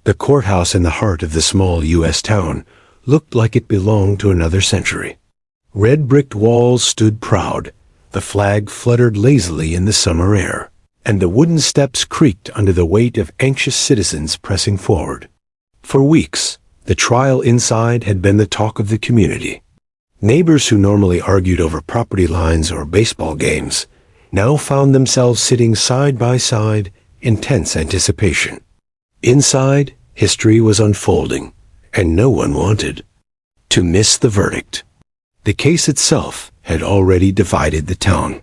The courthouse in the heart of the small U.S. town looked like it belonged to another century. Red bricked walls stood proud, the flag fluttered lazily in the summer air, and the wooden steps creaked under the weight of anxious citizens pressing forward. For weeks, the trial inside had been the talk of the community. Neighbors who normally argued over property lines or baseball games now found themselves sitting side by side in tense anticipation. Inside, history was unfolding, and no one wanted to miss the verdict. The case itself had already divided the town.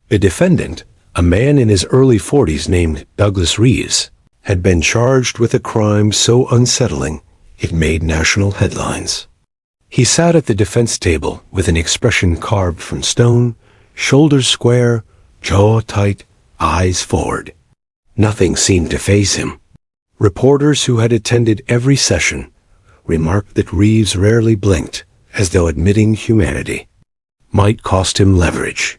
The defendant, a man in his early 40s named Douglas Reeves, had been charged with a crime so unsettling it made national headlines. He sat at the defense table with an expression carved from stone, shoulders square, jaw tight, eyes forward. Nothing seemed to faze him. Reporters who had attended every session remarked that Reeves rarely blinked, as though admitting humanity might cost him leverage.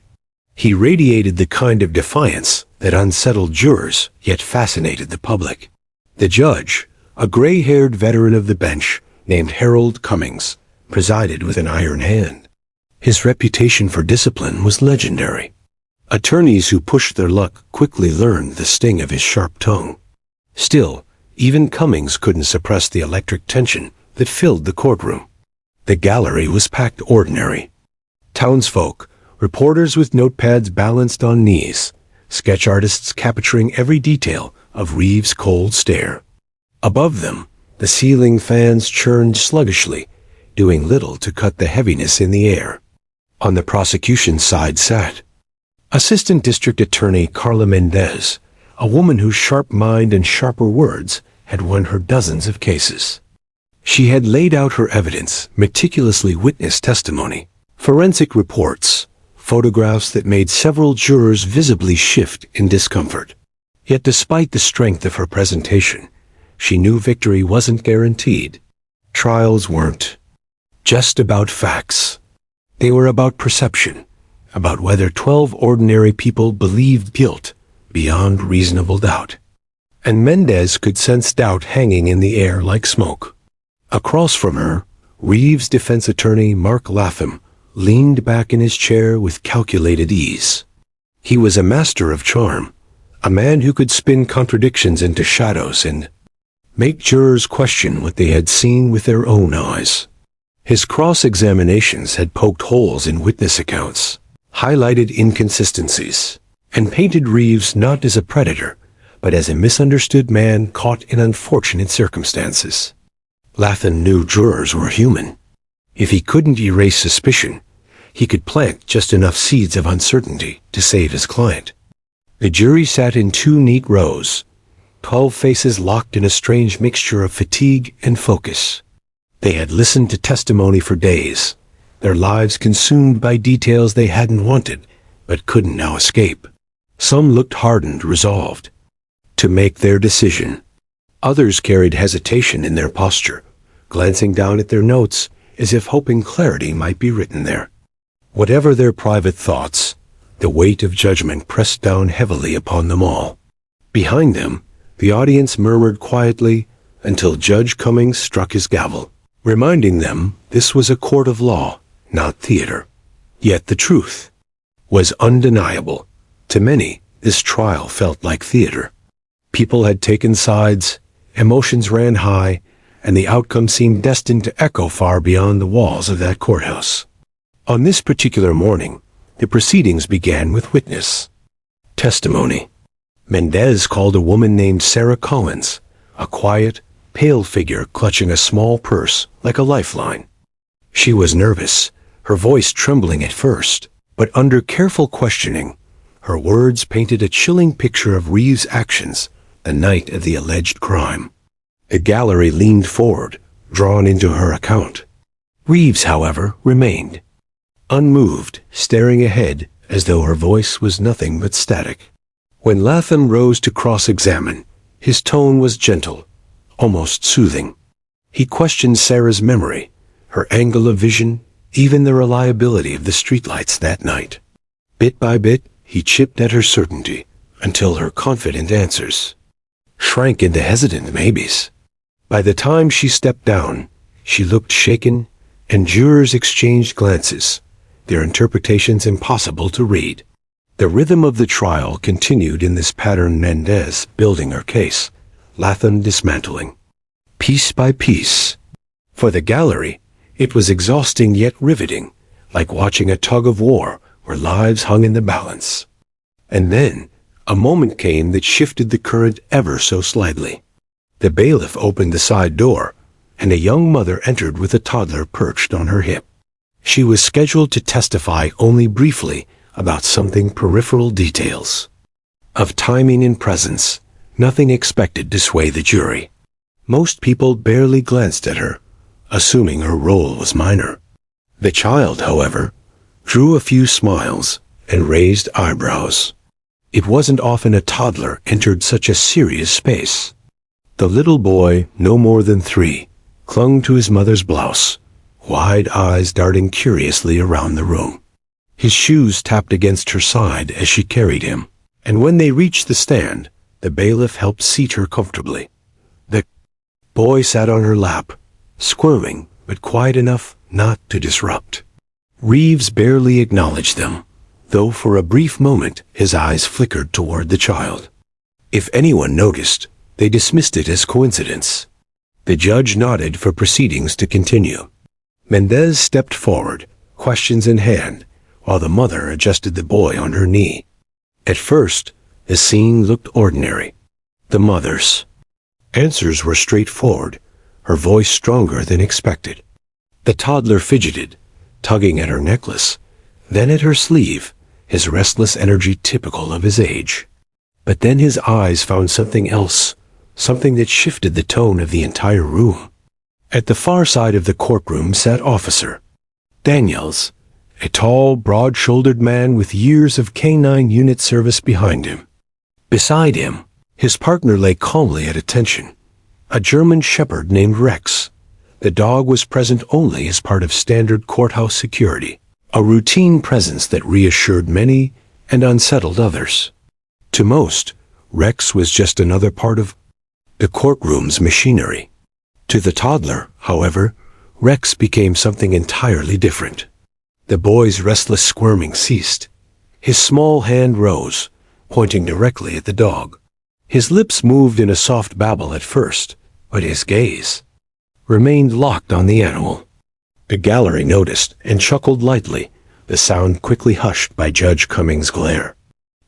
He radiated the kind of defiance that unsettled jurors yet fascinated the public. The judge, a gray-haired veteran of the bench named Harold Cummings, presided with an iron hand. His reputation for discipline was legendary. Attorneys who pushed their luck quickly learned the sting of his sharp tongue. Still, even Cummings couldn't suppress the electric tension that filled the courtroom. The gallery was packed ordinary. Townsfolk, reporters with notepads balanced on knees, sketch artists capturing every detail of Reeves' cold stare. Above them, the ceiling fans churned sluggishly, doing little to cut the heaviness in the air. On the prosecution side sat Assistant District Attorney Carla Mendez, a woman whose sharp mind and sharper words had won her dozens of cases. She had laid out her evidence, meticulously witnessed testimony, forensic reports, photographs that made several jurors visibly shift in discomfort. Yet despite the strength of her presentation, she knew victory wasn't guaranteed. Trials weren't just about facts. They were about perception, about whether 12 ordinary people believed guilt beyond reasonable doubt. And Mendez could sense doubt hanging in the air like smoke. Across from her, Reeves' defense attorney Mark Latham leaned back in his chair with calculated ease. He was a master of charm, a man who could spin contradictions into shadows and make jurors question what they had seen with their own eyes. His cross-examinations had poked holes in witness accounts, highlighted inconsistencies, and painted Reeves not as a predator, but as a misunderstood man caught in unfortunate circumstances. Latham knew jurors were human. If he couldn't erase suspicion, he could plant just enough seeds of uncertainty to save his client. The jury sat in 2 neat rows, 12 faces locked in a strange mixture of fatigue and focus. They had listened to testimony for days, their lives consumed by details they hadn't wanted, but couldn't now escape. Some looked hardened, resolved to make their decision. Others carried hesitation in their posture, glancing down at their notes as if hoping clarity might be written there. Whatever their private thoughts, the weight of judgment pressed down heavily upon them all. Behind them, the audience murmured quietly until Judge Cummings struck his gavel, reminding them this was a court of law, not theater. Yet the truth was undeniable. To many, this trial felt like theater. People had taken sides, emotions ran high, and the outcome seemed destined to echo far beyond the walls of that courthouse. On this particular morning, the proceedings began with witness testimony. Mendez called a woman named Sarah Collins, a quiet, pale figure clutching a small purse like a lifeline. She was nervous, her voice trembling at first, but under careful questioning, her words painted a chilling picture of Reeves' actions the night of the alleged crime. The gallery leaned forward, drawn into her account. Reeves, however, remained unmoved, staring ahead as though her voice was nothing but static. When Latham rose to cross-examine, his tone was gentle, almost soothing. He questioned Sarah's memory, her angle of vision, even the reliability of the streetlights that night. Bit by bit, he chipped at her certainty, until her confident answers shrank into hesitant maybes. By the time she stepped down, she looked shaken, and jurors exchanged glances, their interpretations impossible to read. The rhythm of the trial continued in this pattern, Mendez building her case, Latham dismantling, piece by piece. For the gallery, it was exhausting yet riveting, like watching a tug of war where lives hung in the balance. And then, a moment came that shifted the current ever so slightly. The bailiff opened the side door, and a young mother entered with a toddler perched on her hip. She was scheduled to testify only briefly about something peripheral details. Of timing and presence, nothing expected to sway the jury. Most people barely glanced at her, assuming her role was minor. The child, however, drew a few smiles and raised eyebrows. It wasn't often a toddler entered such a serious space. The little boy, no more than 3, clung to his mother's blouse, wide eyes darting curiously around the room. His shoes tapped against her side as she carried him, and when they reached the stand, the bailiff helped seat her comfortably. The boy sat on her lap, squirming, but quiet enough not to disrupt. Reeves barely acknowledged them, though for a brief moment his eyes flickered toward the child. If anyone noticed, they dismissed it as coincidence. The judge nodded for proceedings to continue. Mendez stepped forward, questions in hand, while the mother adjusted the boy on her knee. At first, the scene looked ordinary. The mother's answers were straightforward, her voice stronger than expected. The toddler fidgeted, tugging at her necklace, then at her sleeve, his restless energy typical of his age. But then his eyes found something else, something that shifted the tone of the entire room. At the far side of the courtroom sat Officer Daniels, a tall, broad-shouldered man with years of K-9 unit service behind him. Beside him, his partner lay calmly at attention, a German shepherd named Rex. The dog was present only as part of standard courthouse security, a routine presence that reassured many and unsettled others. To most, Rex was just another part of the courtroom's machinery. To the toddler, however, Rex became something entirely different. The boy's restless squirming ceased. His small hand rose, pointing directly at the dog. His lips moved in a soft babble at first, but his gaze remained locked on the animal. The gallery noticed and chuckled lightly, the sound quickly hushed by Judge Cummings' glare.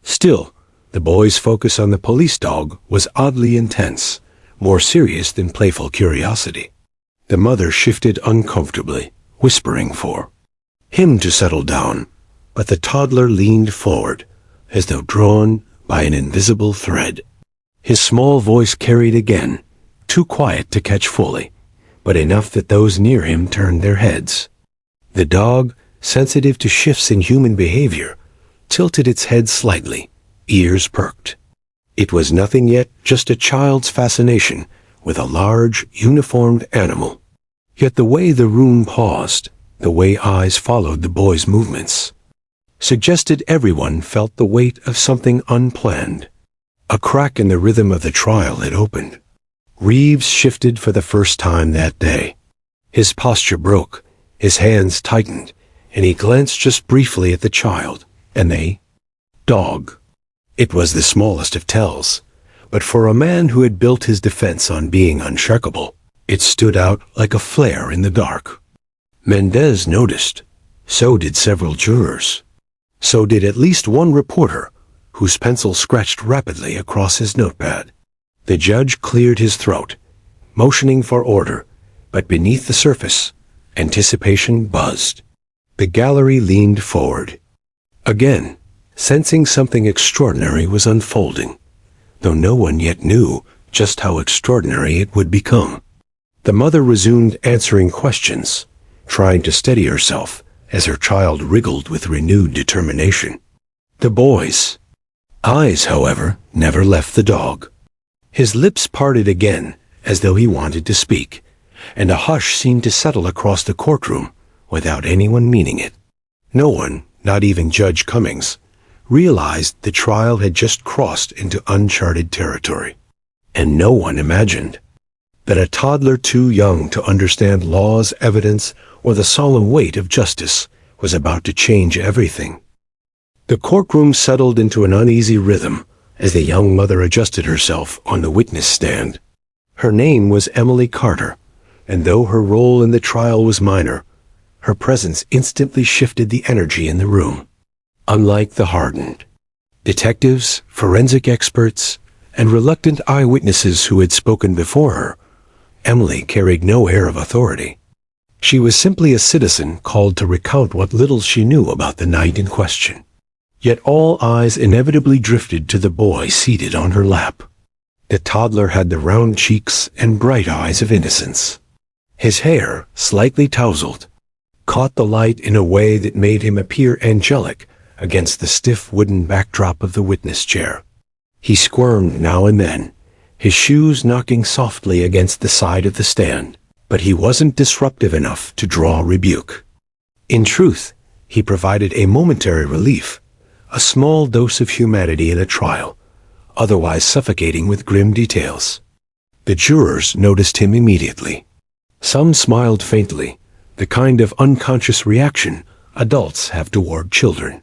Still, the boy's focus on the police dog was oddly intense, more serious than playful curiosity. The mother shifted uncomfortably, whispering for him to settle down, but the toddler leaned forward, as though drawn by an invisible thread. His small voice carried again, too quiet to catch fully, but enough that those near him turned their heads. The dog, sensitive to shifts in human behavior, tilted its head slightly, ears perked. It was nothing yet, just a child's fascination with a large, uniformed animal. Yet the way the room paused, the way eyes followed the boy's movements, suggested everyone felt the weight of something unplanned. A crack in the rhythm of the trial had opened. Reeves shifted for the first time that day. His posture broke, his hands tightened, and he glanced just briefly at the child, and the dog. It was the smallest of tells, but for a man who had built his defense on being unshakable, it stood out like a flare in the dark. Mendez noticed. So did several jurors. So did at least one reporter, whose pencil scratched rapidly across his notepad. The judge cleared his throat, motioning for order, but beneath the surface, anticipation buzzed. The gallery leaned forward. Again, sensing something extraordinary was unfolding, though no one yet knew just how extraordinary it would become. The mother resumed answering questions, trying to steady herself as her child wriggled with renewed determination. The boy's eyes, however, never left the dog. His lips parted again, as though he wanted to speak, and a hush seemed to settle across the courtroom without anyone meaning it. No one, not even Judge Cummings, realized the trial had just crossed into uncharted territory, and no one imagined that a toddler too young to understand laws, evidence, or the solemn weight of justice was about to change everything. The courtroom settled into an uneasy rhythm as the young mother adjusted herself on the witness stand. Her name was Emily Carter, and though her role in the trial was minor, her presence instantly shifted the energy in the room. Unlike the hardened detectives, forensic experts, and reluctant eyewitnesses who had spoken before her, Emily carried no air of authority. She was simply a citizen called to recount what little she knew about the night in question. Yet all eyes inevitably drifted to the boy seated on her lap. The toddler had the round cheeks and bright eyes of innocence. His hair, slightly tousled, caught the light in a way that made him appear angelic against the stiff wooden backdrop of the witness chair. He squirmed now and then, his shoes knocking softly against the side of the stand, but he wasn't disruptive enough to draw rebuke. In truth, he provided a momentary relief, a small dose of humanity in a trial, otherwise suffocating with grim details. The jurors noticed him immediately. Some smiled faintly, the kind of unconscious reaction adults have toward children.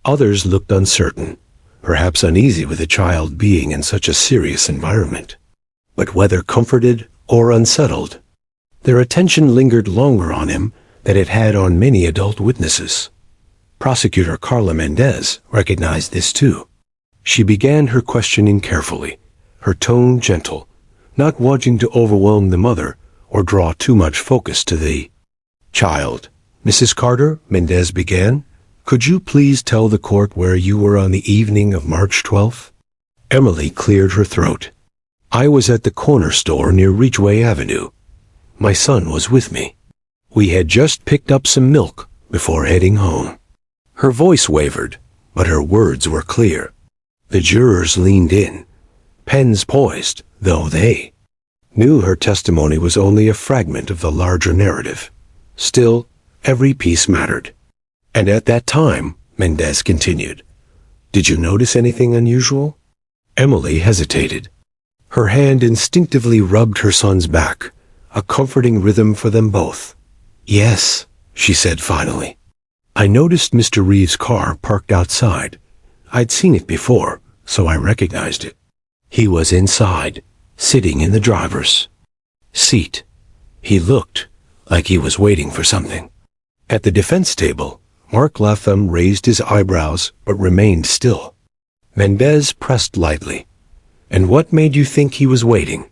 Others looked uncertain, perhaps uneasy with a child being in such a serious environment. But whether comforted or unsettled, their attention lingered longer on him than it had on many adult witnesses. Prosecutor Carla Mendez recognized this too. She began her questioning carefully, her tone gentle, not wanting to overwhelm the mother or draw too much focus to the child. Mrs. Carter, Mendez began, could you please tell the court where you were on the evening of March 12th? Emily cleared her throat. I was at the corner store near Ridgeway Avenue. My son was with me. We had just picked up some milk before heading home. Her voice wavered, but her words were clear. The jurors leaned in, pens poised, though they knew her testimony was only a fragment of the larger narrative. Still, every piece mattered. And at that time, Mendez continued, did you notice anything unusual? Emily hesitated. Her hand instinctively rubbed her son's back, a comforting rhythm for them both. Yes, she said finally. I noticed Mr. Reeves' car parked outside. I'd seen it before, so I recognized it. He was inside, sitting in the driver's seat. He looked like he was waiting for something. At the defense table, Mark Latham raised his eyebrows but remained still. Mendez pressed lightly. And what made you think he was waiting?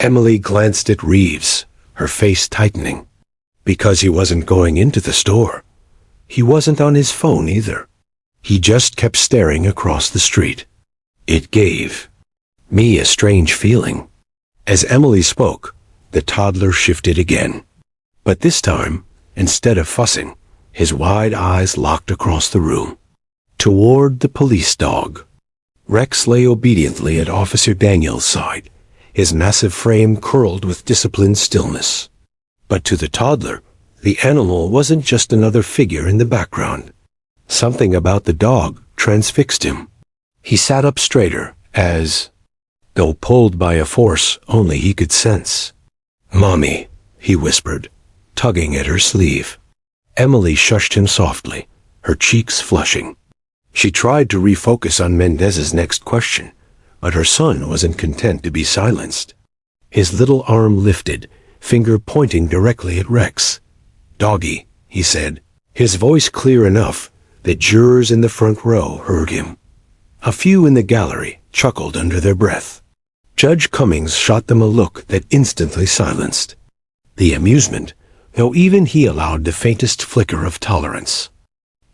Emily glanced at Reeves, her face tightening. Because he wasn't going into the store. He wasn't on his phone either. He just kept staring across the street. It gave me a strange feeling. As Emily spoke, the toddler shifted again. But this time, instead of fussing, his wide eyes locked across the room, toward the police dog. Rex lay obediently at Officer Daniel's side, his massive frame curled with disciplined stillness. But to the toddler, the animal wasn't just another figure in the background. Something about the dog transfixed him. He sat up straighter as, though pulled by a force only he could sense. Mommy, he whispered, tugging at her sleeve. Emily shushed him softly, her cheeks flushing. She tried to refocus on Mendez's next question, but her son wasn't content to be silenced. His little arm lifted, finger pointing directly at Rex. Doggy, he said, his voice clear enough that jurors in the front row heard him. A few in the gallery chuckled under their breath. Judge Cummings shot them a look that instantly silenced the amusement, though even he allowed the faintest flicker of tolerance.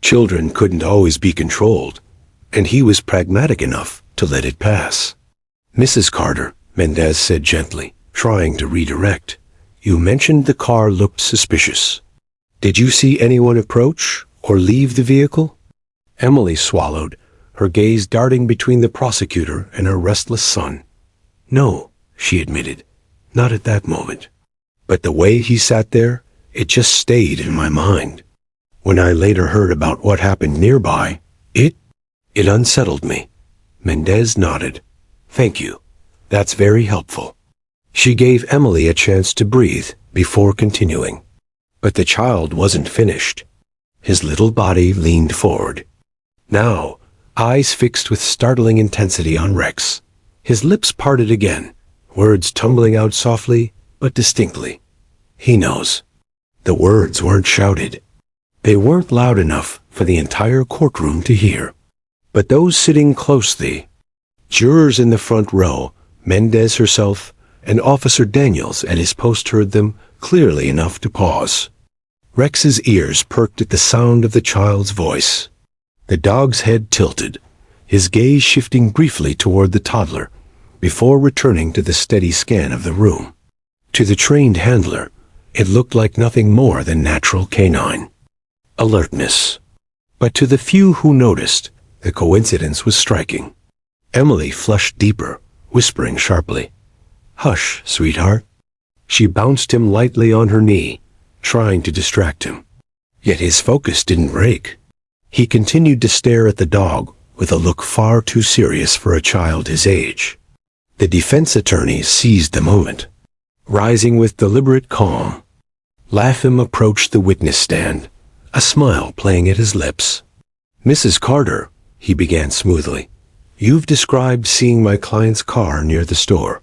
Children couldn't always be controlled, and he was pragmatic enough to let it pass. Mrs. Carter, Mendez said gently, trying to redirect, you mentioned the car looked suspicious. Did you see anyone approach or leave the vehicle? Emily swallowed, her gaze darting between the prosecutor and her restless son. No, she admitted, not at that moment. But the way he sat there, it just stayed in my mind. When I later heard about what happened nearby, it unsettled me. Mendez nodded. Thank you. That's very helpful. She gave Emily a chance to breathe before continuing. But the child wasn't finished. His little body leaned forward. Now, eyes fixed with startling intensity on Rex. His lips parted again, words tumbling out softly but distinctly. He knows. The words weren't shouted. They weren't loud enough for the entire courtroom to hear. But those sitting closely, jurors in the front row, Mendez herself, and Officer Daniels at his post heard them clearly enough to pause. Rex's ears perked at the sound of the child's voice. The dog's head tilted, his gaze shifting briefly toward the toddler, before returning to the steady scan of the room. To the trained handler, it looked like nothing more than natural canine alertness. But to the few who noticed, the coincidence was striking. Emily flushed deeper, whispering sharply, "Hush, sweetheart." She bounced him lightly on her knee, trying to distract him. Yet his focus didn't break. He continued to stare at the dog with a look far too serious for a child his age. The defense attorney seized the moment. Rising with deliberate calm, Latham approached the witness stand, a smile playing at his lips. "Mrs. Carter," he began smoothly, "you've described seeing my client's car near the store.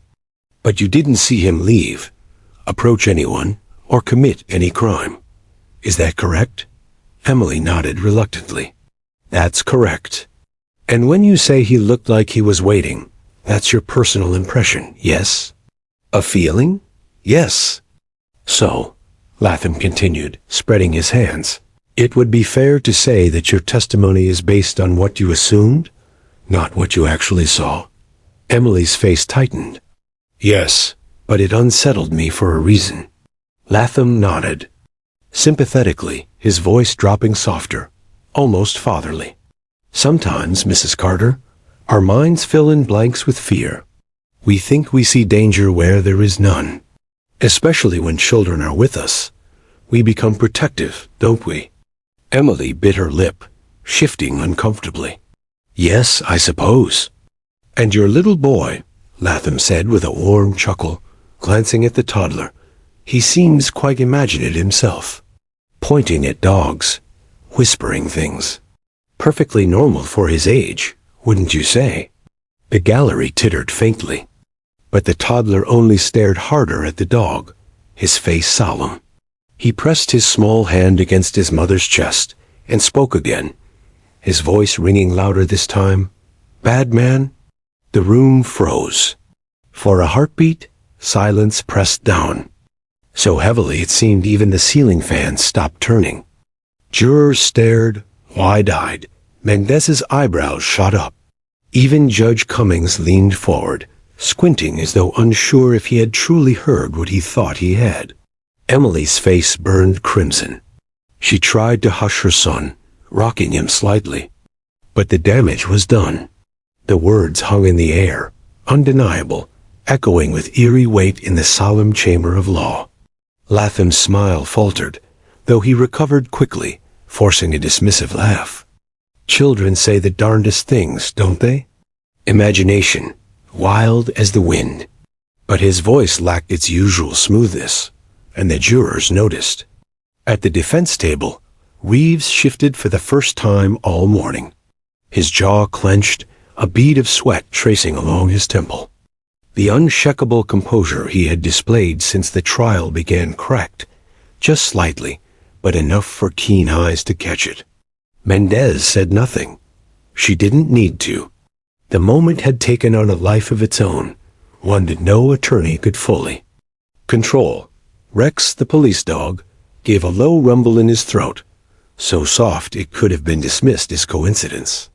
But you didn't see him leave, approach anyone, or commit any crime. Is that correct?" Emily nodded reluctantly. "That's correct. And when you say he looked like he was waiting, that's your personal impression, yes? A feeling? Yes. So," Latham continued, spreading his hands, "it would be fair to say that your testimony is based on what you assumed, not what you actually saw." Emily's face tightened. "Yes, but it unsettled me for a reason." Latham nodded, sympathetically, his voice dropping softer, almost fatherly. "Sometimes, Mrs. Carter, our minds fill in blanks with fear. We think we see danger where there is none. Especially when children are with us. We become protective, don't we?" Emily bit her lip, shifting uncomfortably. "Yes, I suppose." "And your little boy," Latham said with a warm chuckle, glancing at the toddler. "He seems quite imaginative himself. Pointing at dogs, whispering things. Perfectly normal for his age, wouldn't you say?" The gallery tittered faintly. But the toddler only stared harder at the dog, his face solemn. He pressed his small hand against his mother's chest and spoke again, his voice ringing louder this time. "Bad man?" The room froze. For a heartbeat, silence pressed down. So heavily it seemed even the ceiling fans stopped turning. Jurors stared, wide-eyed. Mendez's eyebrows shot up. Even Judge Cummings leaned forward, squinting as though unsure if he had truly heard what he thought he had. Emily's face burned crimson. She tried to hush her son, rocking him slightly. But the damage was done. The words hung in the air, undeniable, echoing with eerie weight in the solemn chamber of law. Latham's smile faltered, though he recovered quickly, forcing a dismissive laugh. "Children say the darndest things, don't they? Imagination, wild as the wind." But his voice lacked its usual smoothness, and the jurors noticed. At the defense table, Reeves shifted for the first time all morning. His jaw clenched, a bead of sweat tracing along his temple. The unshakable composure he had displayed since the trial began cracked, just slightly, but enough for keen eyes to catch it. Mendez said nothing. She didn't need to. The moment had taken on a life of its own, one that no attorney could fully control. Rex, the police dog, gave a low rumble in his throat, so soft it could have been dismissed as coincidence.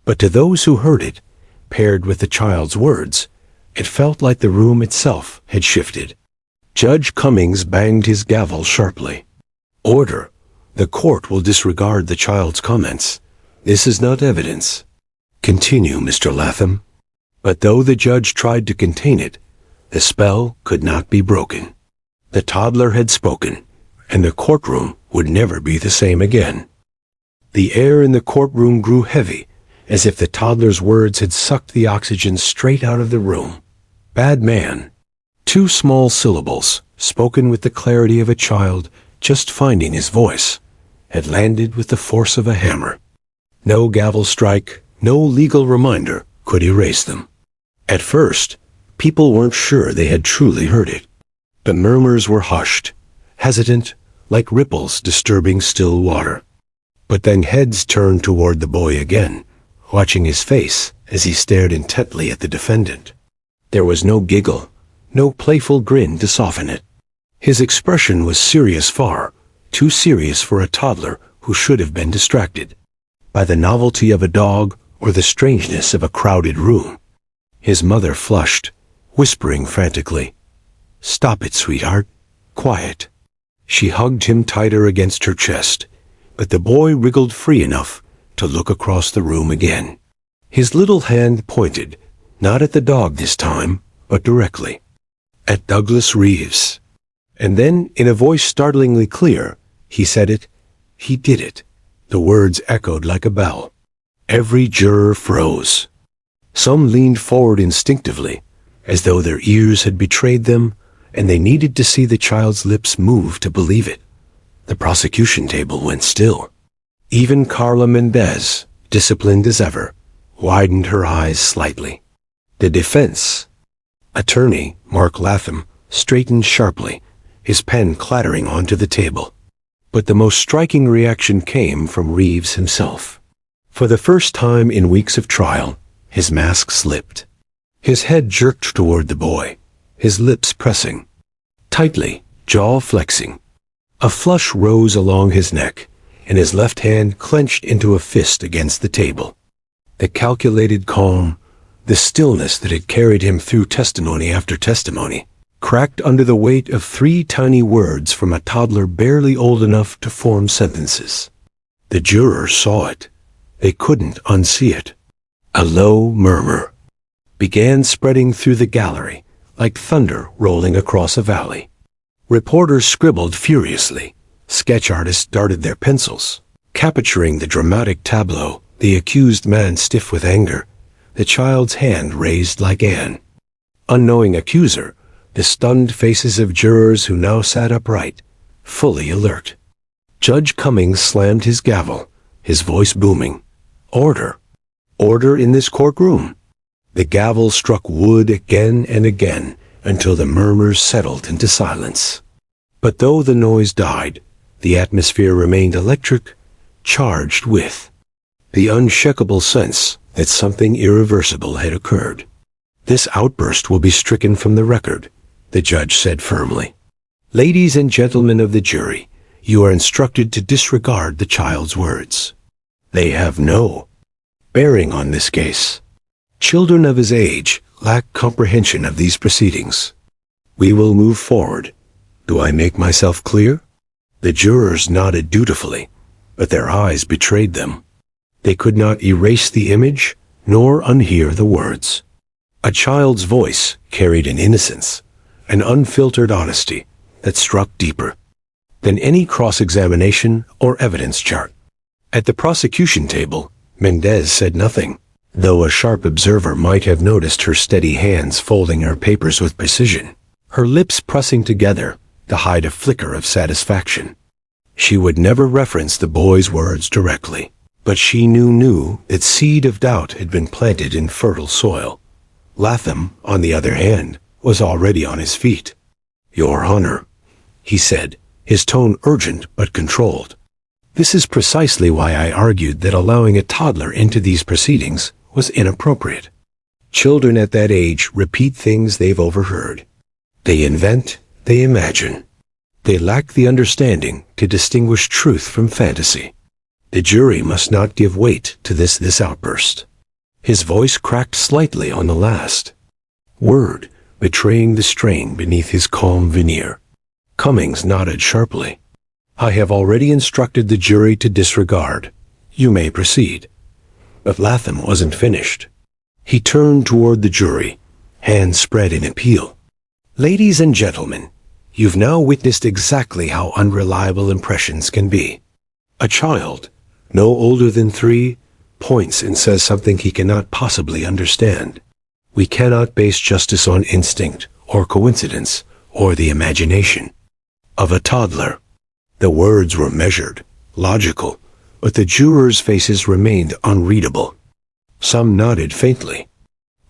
But to those who heard it, paired with the child's words, it felt like the room itself had shifted. Judge Cummings banged his gavel sharply. "Order. The court will disregard the child's comments. This is not evidence." "Continue, Mr. Latham." But though the judge tried to contain it, the spell could not be broken. The toddler had spoken, and the courtroom would never be the same again. The air in the courtroom grew heavy, as if the toddler's words had sucked the oxygen straight out of the room. "Bad man." 2 small syllables, spoken with the clarity of a child just finding his voice, had landed with the force of a hammer. No gavel strike, no legal reminder could erase them. At first, people weren't sure they had truly heard it. The murmurs were hushed, hesitant, like ripples disturbing still water. But then heads turned toward the boy again, watching his face as he stared intently at the defendant. There was no giggle, no playful grin to soften it. His expression was serious, far too serious for a toddler who should have been distracted by the novelty of a dog or the strangeness of a crowded room. His mother flushed, whispering frantically, "Stop it, sweetheart. Quiet." She hugged him tighter against her chest, but the boy wriggled free enough to look across the room again. His little hand pointed, not at the dog this time, but directly at Douglas Reeves. And then, in a voice startlingly clear, he said it. He did it. The words echoed like a bell. Every juror froze. Some leaned forward instinctively, as though their ears had betrayed them, and they needed to see the child's lips move to believe it. The prosecution table went still. Even Carla Mendez, disciplined as ever, widened her eyes slightly. The defense attorney, Mark Latham, straightened sharply, his pen clattering onto the table. But the most striking reaction came from Reeves himself. For the first time in weeks of trial, his mask slipped. His head jerked toward the boy, his lips pressing tightly, jaw flexing. A flush rose along his neck, and his left hand clenched into a fist against the table. The calculated calm, the stillness that had carried him through testimony after testimony, cracked under the weight of 3 tiny words from a toddler barely old enough to form sentences. The jurors saw it. They couldn't unsee it. A low murmur began spreading through the gallery, like thunder rolling across a valley. Reporters scribbled furiously. Sketch artists darted their pencils, capturing the dramatic tableau, the accused man stiff with anger, the child's hand raised like an unknowing accuser, the stunned faces of jurors who now sat upright, fully alert. Judge Cummings slammed his gavel, his voice booming. Order! Order in this courtroom! The gavel struck wood again and again until the murmurs settled into silence. But though the noise died, the atmosphere remained electric, charged with the unshakable sense that something irreversible had occurred. This outburst will be stricken from the record, the judge said firmly. Ladies and gentlemen of the jury, you are instructed to disregard the child's words. They have no bearing on this case. Children of his age lack comprehension of these proceedings. We will move forward. Do I make myself clear? The jurors nodded dutifully, but their eyes betrayed them. They could not erase the image, nor unhear the words. A child's voice carried an innocence, an unfiltered honesty that struck deeper than any cross-examination or evidence chart. At the prosecution table, Mendez said nothing, though a sharp observer might have noticed her steady hands folding her papers with precision, her lips pressing together to hide a flicker of satisfaction. She would never reference the boy's words directly, but she knew that seed of doubt had been planted in fertile soil. Latham, on the other hand, was already on his feet. Your Honor, he said, his tone urgent but controlled. This is precisely why I argued that allowing a toddler into these proceedings was inappropriate. Children at that age repeat things they've overheard. They invent, they imagine. They lack the understanding to distinguish truth from fantasy. The jury must not give weight to this outburst. His voice cracked slightly on the last word, betraying the strain beneath his calm veneer. Cummings nodded sharply. I have already instructed the jury to disregard. You may proceed. But Latham wasn't finished. He turned toward the jury, hands spread in appeal. Ladies and gentlemen, you've now witnessed exactly how unreliable impressions can be. A child, no older than 3, points and says something he cannot possibly understand. We cannot base justice on instinct or coincidence, or the imagination of a toddler. The words were measured, logical, but the jurors' faces remained unreadable. Some nodded faintly.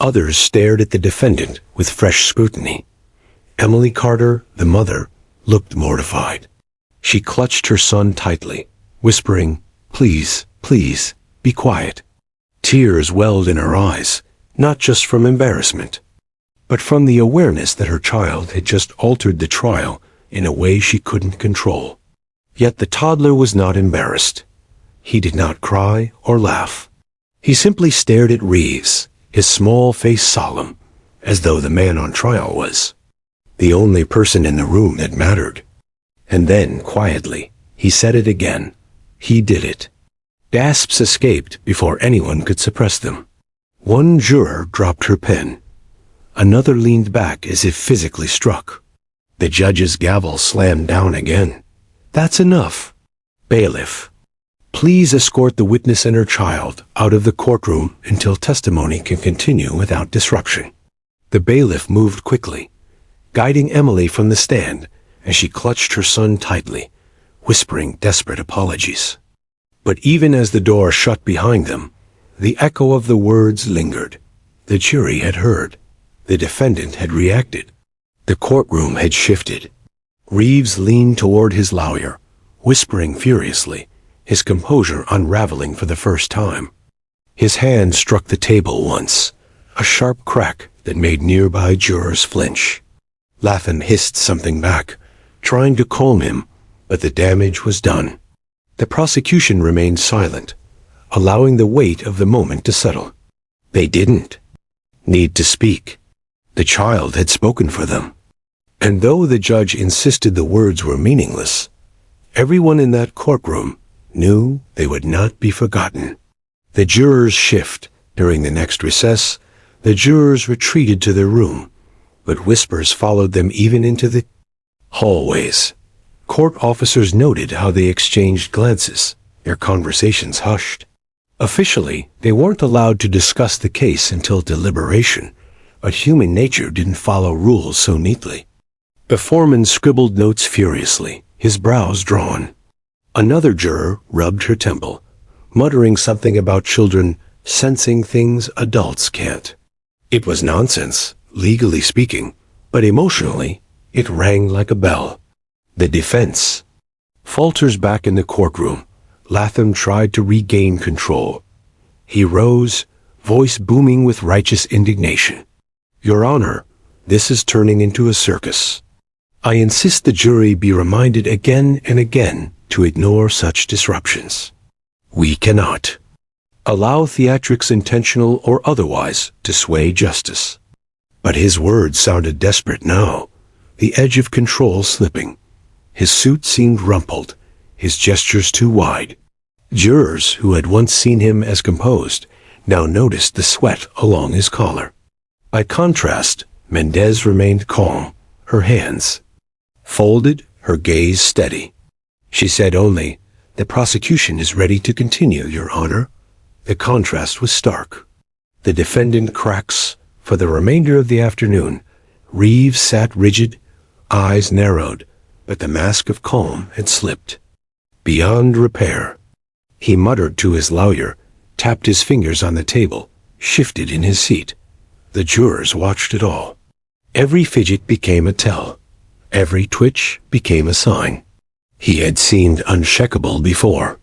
Others stared at the defendant with fresh scrutiny. Emily Carter, the mother, looked mortified. She clutched her son tightly, whispering, "Please, please, be quiet." Tears welled in her eyes, not just from embarrassment, but from the awareness that her child had just altered the trial in a way she couldn't control. Yet the toddler was not embarrassed. He did not cry or laugh. He simply stared at Reeves, his small face solemn, as though the man on trial was the only person in the room that mattered. And then, quietly, he said it again. He did it. Gasps escaped before anyone could suppress them. One juror dropped her pen. Another leaned back as if physically struck. The judge's gavel slammed down again. "That's enough. Bailiff, please escort the witness and her child out of the courtroom until testimony can continue without disruption." The bailiff moved quickly, guiding Emily from the stand as she clutched her son tightly, whispering desperate apologies. But even as the door shut behind them, the echo of the words lingered. The jury had heard. The defendant had reacted. The courtroom had shifted. Reeves leaned toward his lawyer, whispering furiously, his composure unraveling for the first time. His hand struck the table once, a sharp crack that made nearby jurors flinch. Latham hissed something back, trying to calm him, but the damage was done. The prosecution remained silent, allowing the weight of the moment to settle. They didn't need to speak. The child had spoken for them. And though the judge insisted the words were meaningless, everyone in that courtroom knew they would not be forgotten. The jurors shift. During the next recess, the jurors retreated to their room, but whispers followed them even into the hallways. Court officers noted how they exchanged glances, their conversations hushed. Officially, they weren't allowed to discuss the case until deliberation, but human nature didn't follow rules so neatly. The foreman scribbled notes furiously, his brows drawn. Another juror rubbed her temple, muttering something about children sensing things adults can't. It was nonsense, legally speaking, but emotionally, it rang like a bell. The defense falters back in the courtroom. Latham tried to regain control. He rose, voice booming with righteous indignation. "Your Honor, this is turning into a circus. I insist the jury be reminded again and again to ignore such disruptions. We cannot allow theatrics, intentional or otherwise, to sway justice." But his words sounded desperate now, the edge of control slipping. His suit seemed rumpled, his gestures too wide. Jurors who had once seen him as composed now noticed the sweat along his collar. By contrast, Mendez remained calm, her hands folded, her gaze steady. She said only, "The prosecution is ready to continue, Your Honor." The contrast was stark. The defendant cracks. For the remainder of the afternoon, Reeves sat rigid, eyes narrowed, but the mask of calm had slipped. Beyond repair. He muttered to his lawyer, tapped his fingers on the table, shifted in his seat. The jurors watched it all. Every fidget became a tell. Every twitch became a sign. He had seemed unshakable before.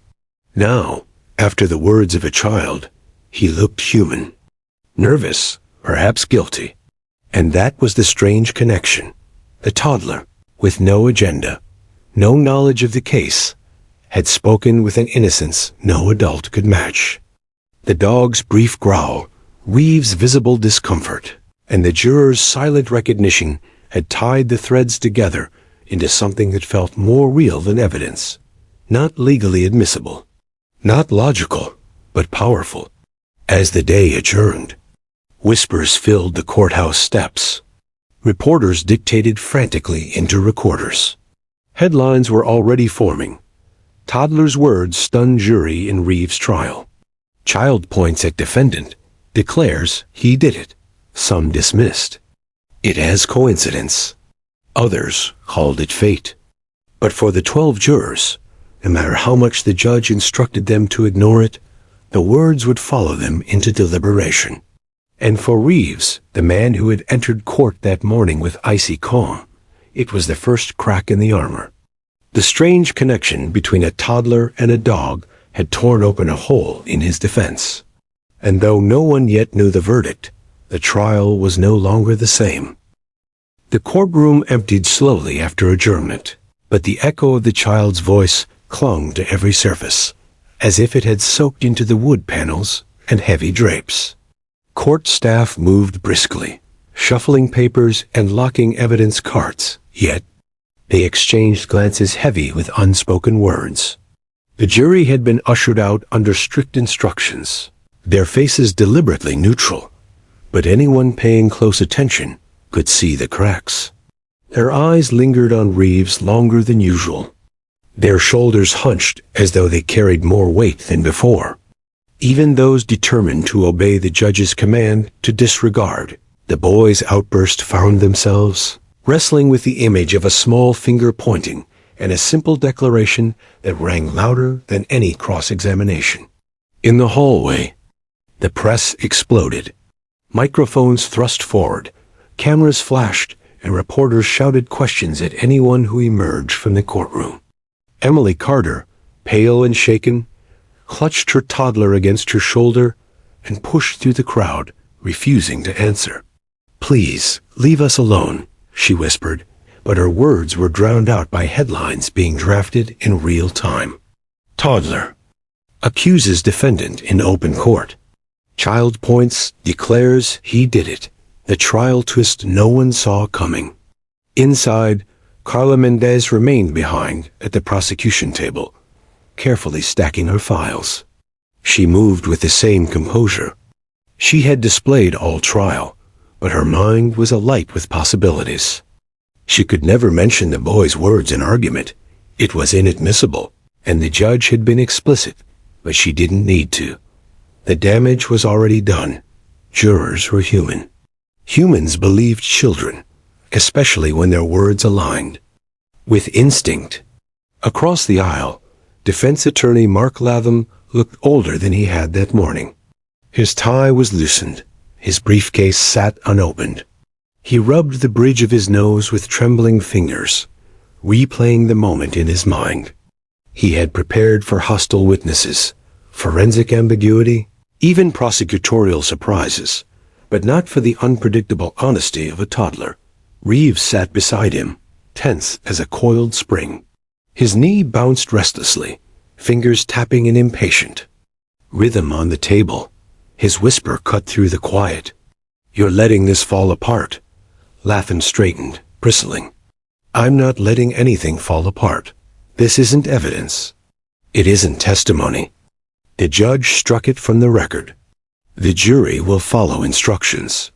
Now, after the words of a child, he looked human. Nervous, perhaps guilty. And that was the strange connection. The toddler, with no agenda, no knowledge of the case, had spoken with an innocence no adult could match. The dog's brief growl, Reeves' visible discomfort, and the juror's silent recognition had tied the threads together into something that felt more real than evidence. Not legally admissible, not logical, but powerful. As the day adjourned, whispers filled the courthouse steps. Reporters dictated frantically into recorders. Headlines were already forming. Toddler's words stunned jury in Reeves' trial. Child points at defendant, declares he did it. Some dismissed. it as coincidence. Others called it fate. But for the 12 jurors, no matter how much the judge instructed them to ignore it, the words would follow them into deliberation. And for Reeves, the man who had entered court that morning with icy calm, it was the first crack in the armor. The strange connection between a toddler and a dog had torn open a hole in his defense. And though no one yet knew the verdict, the trial was no longer the same. The courtroom emptied slowly after adjournment, but the echo of the child's voice clung to every surface, as if it had soaked into the wood panels and heavy drapes. Court staff moved briskly, shuffling papers and locking evidence carts, yet they exchanged glances heavy with unspoken words. The jury had been ushered out under strict instructions, their faces deliberately neutral, but anyone paying close attention could see the cracks. Their eyes lingered on Reeves longer than usual. Their shoulders hunched as though they carried more weight than before. Even those determined to obey the judge's command to disregard the boy's outburst found themselves wrestling with the image of a small finger pointing and a simple declaration that rang louder than any cross-examination. In the hallway, the press exploded. Microphones thrust forward, cameras flashed, and reporters shouted questions at anyone who emerged from the courtroom. Emily Carter, pale and shaken, clutched her toddler against her shoulder and pushed through the crowd, refusing to answer. "Please, leave us alone," she whispered, but her words were drowned out by headlines being drafted in real time. Toddler accuses defendant in open court. Child points, declares he did it. The trial twist no one saw coming. Inside, Carla Mendez remained behind at the prosecution table, carefully stacking her files. She moved with the same composure. She had displayed all trial, but her mind was alight with possibilities. She could never mention the boy's words in argument. It was inadmissible, and the judge had been explicit, but she didn't need to. The damage was already done. Jurors were human. Humans believed children, especially when their words aligned with instinct. Across the aisle, defense attorney Mark Latham looked older than he had that morning. His tie was loosened. His briefcase sat unopened. He rubbed the bridge of his nose with trembling fingers, replaying the moment in his mind. He had prepared for hostile witnesses, forensic ambiguity, even prosecutorial surprises, but not for the unpredictable honesty of a toddler. Reeves sat beside him, tense as a coiled spring. His knee bounced restlessly, fingers tapping and impatient. Rhythm on the table. His whisper cut through the quiet. "You're letting this fall apart." Latham straightened, bristling. "I'm not letting anything fall apart. This isn't evidence. It isn't testimony." The judge struck it from the record. "The jury will follow instructions."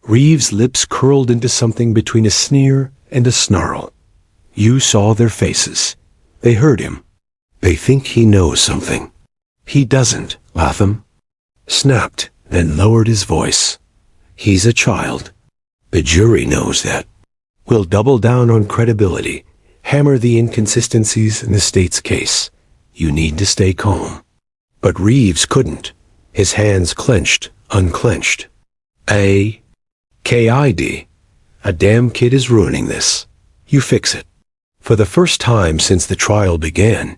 Reeves' lips curled into something between a sneer and a snarl. You saw their faces. They heard him. They think he knows something. He doesn't, Latham snapped, then lowered his voice. "He's a child. The jury knows that. We'll double down on credibility, hammer the inconsistencies in the state's case. You need to stay calm." But Reeves couldn't. His hands clenched, unclenched. Kid. A damn kid is ruining this. You fix it." For the first time since the trial began,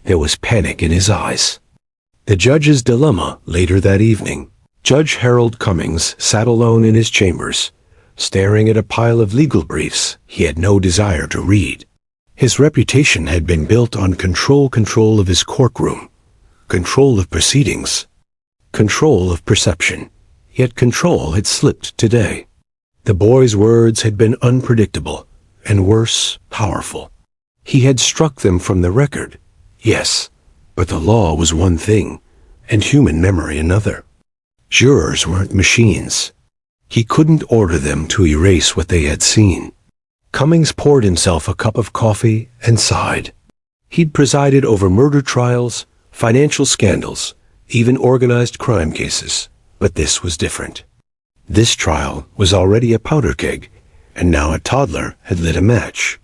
there was panic in his eyes. The judge's dilemma later that evening. Judge Harold Cummings sat alone in his chambers, staring at a pile of legal briefs he had no desire to read. His reputation had been built on control of his courtroom, control of proceedings, control of perception. Yet control had slipped today. The boy's words had been unpredictable, and worse, powerful. He had struck them from the record, yes, but the law was one thing, and human memory another. Jurors weren't machines. He couldn't order them to erase what they had seen. Cummings poured himself a cup of coffee and sighed. He'd presided over murder trials, financial scandals, even organized crime cases, but this was different. This trial was already a powder keg and now a toddler had lit a match.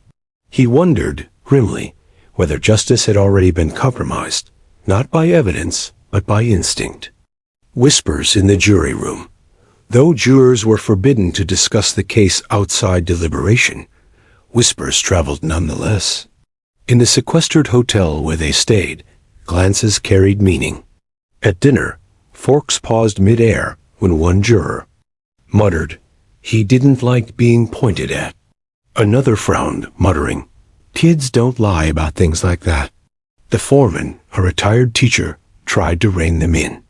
He wondered, grimly, whether justice had already been compromised, not by evidence, but by instinct. Whispers in the jury room. Though jurors were forbidden to discuss the case outside deliberation, whispers traveled nonetheless. In the sequestered hotel where they stayed, glances carried meaning. At dinner, forks paused mid-air when one juror muttered, "He didn't like being pointed at." Another frowned, muttering, "Kids don't lie about things like that." The foreman, a retired teacher, tried to rein them in.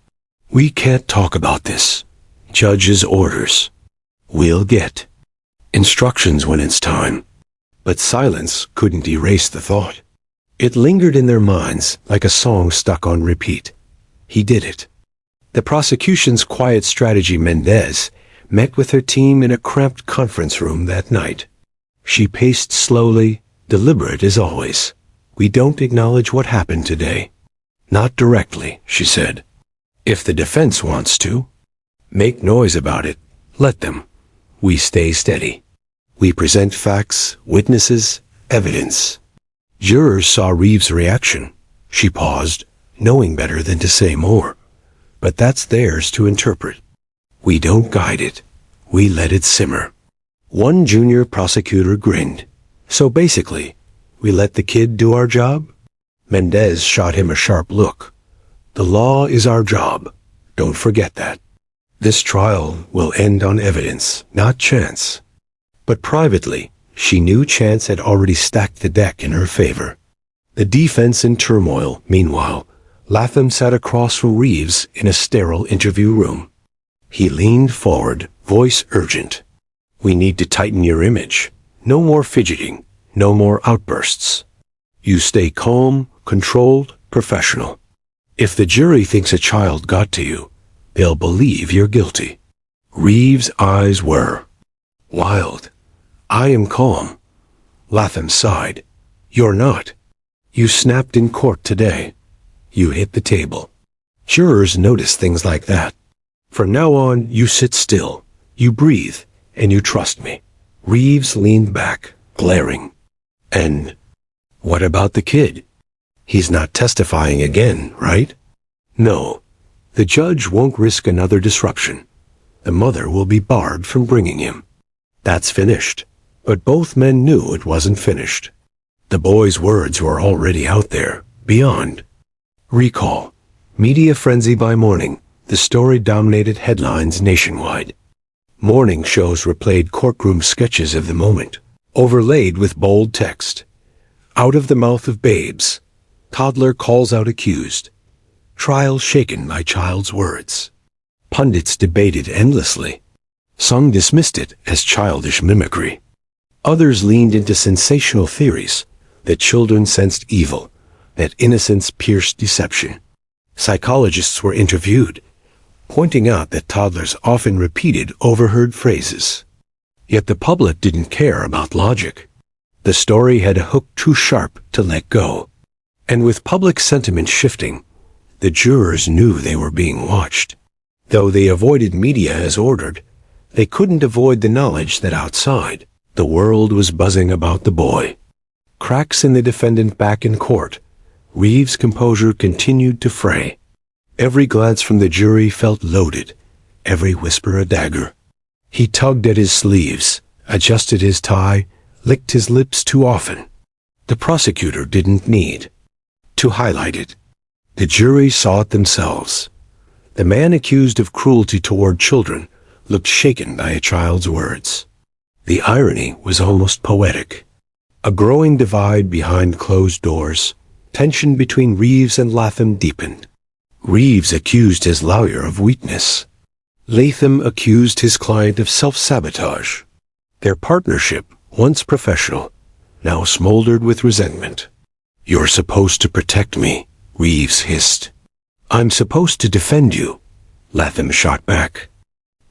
"We can't talk about this. Judge's orders. We'll get instructions when it's time." But silence couldn't erase the thought. It lingered in their minds like a song stuck on repeat. He did it. The prosecution's quiet strategy Mendez met with her team in a cramped conference room that night. She paced slowly, deliberate as always. "We don't acknowledge what happened today." "Not directly," she said. "If the defense wants to make noise about it, let them. We stay steady. We present facts, witnesses, evidence." Jurors saw Reeves' reaction. She paused, knowing better than to say more. But that's theirs to interpret. "We don't guide it. We let it simmer." One junior prosecutor grinned. "So basically, we let the kid do our job?" Mendez shot him a sharp look. "The law is our job. Don't forget that. This trial will end on evidence, not chance." But privately, she knew chance had already stacked the deck in her favor. The defense in turmoil, meanwhile. Latham sat across from Reeves in a sterile interview room. He leaned forward, voice urgent. "We need to tighten your image. No more fidgeting. No more outbursts. You stay calm, controlled, professional. If the jury thinks a child got to you, they'll believe you're guilty." Reeves' eyes were wild. "I am calm." Latham sighed. "You're not. You snapped in court today. You hit the table." Jurors notice things like that. "From now on, you sit still, you breathe, and you trust me." Reeves leaned back, glaring. "And what about the kid? He's not testifying again, right?" "No. The judge won't risk another disruption. The mother will be barred from bringing him." That's finished. But both men knew it wasn't finished. The boy's words were already out there, beyond recall. Media frenzy by morning. The story dominated headlines nationwide. Morning shows replayed courtroom sketches of the moment, overlaid with bold text. "Out of the mouth of babes. Toddler calls out accused. Trial shaken by child's words." Pundits debated endlessly. Some dismissed it as childish mimicry. Others leaned into sensational theories that children sensed evil, that innocence pierced deception. Psychologists were interviewed, pointing out that toddlers often repeated overheard phrases. Yet the public didn't care about logic. The story had a hook too sharp to let go. And with public sentiment shifting, the jurors knew they were being watched. Though they avoided media as ordered, they couldn't avoid the knowledge that outside, the world was buzzing about the boy. Cracks in the defendant back in court. Reeves' composure continued to fray. Every glance from the jury felt loaded, every whisper a dagger. He tugged at his sleeves, adjusted his tie, licked his lips too often. The prosecutor didn't need to highlight it. The jury saw it themselves. The man accused of cruelty toward children looked shaken by a child's words. The irony was almost poetic. A growing divide behind closed doors. Tension between Reeves and Latham deepened. Reeves accused his lawyer of weakness. Latham accused his client of self-sabotage. Their partnership, once professional, now smoldered with resentment. "You're supposed to protect me," Reeves hissed. "I'm supposed to defend you," Latham shot back.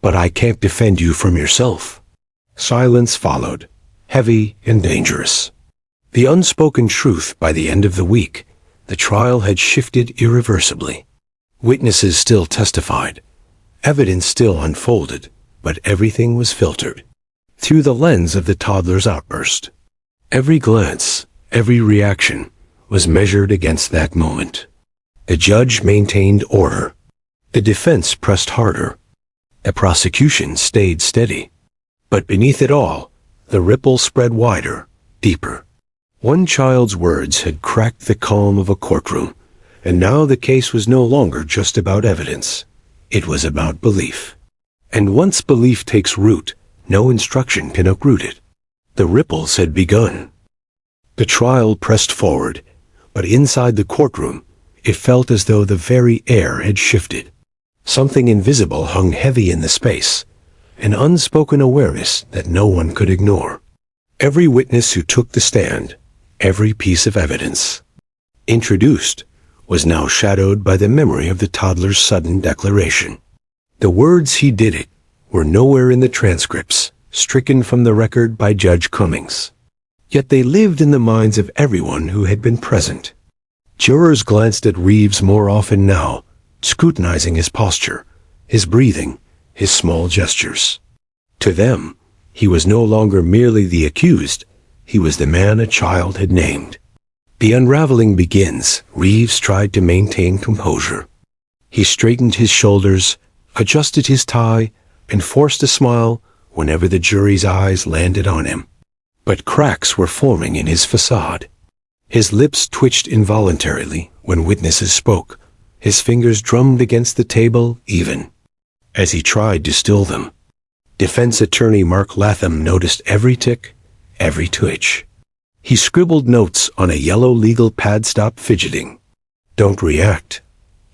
"But I can't defend you from yourself." Silence followed, heavy and dangerous. The unspoken truth by the end of the week, the trial had shifted irreversibly. Witnesses still testified. Evidence still unfolded, but everything was filtered. through the lens of the toddler's outburst. Every glance, every reaction, was measured against that moment. The judge maintained order. The defense pressed harder. The prosecution stayed steady. But beneath it all, the ripple spread wider, deeper. One child's words had cracked the calm of a courtroom, and now the case was no longer just about evidence. It was about belief. And once belief takes root, no instruction can uproot it. The ripples had begun. The trial pressed forward, but inside the courtroom, it felt as though the very air had shifted. Something invisible hung heavy in the space, an unspoken awareness that no one could ignore. Every witness who took the stand, every piece of evidence introduced, was now shadowed by the memory of the toddler's sudden declaration. The words "he did it" were nowhere in the transcripts, stricken from the record by Judge Cummings. Yet they lived in the minds of everyone who had been present. Jurors glanced at Reeves more often now, scrutinizing his posture, his breathing, his small gestures. To them, he was no longer merely the accused, he was the man a child had named. The unraveling begins. Reeves tried to maintain composure. He straightened his shoulders, adjusted his tie, and forced a smile whenever the jury's eyes landed on him. But cracks were forming in his facade. His lips twitched involuntarily when witnesses spoke. His fingers drummed against the table even as he tried to still them. Defense attorney Mark Latham noticed every tick, every twitch. He scribbled notes on a yellow legal pad. "Stop fidgeting. Don't react.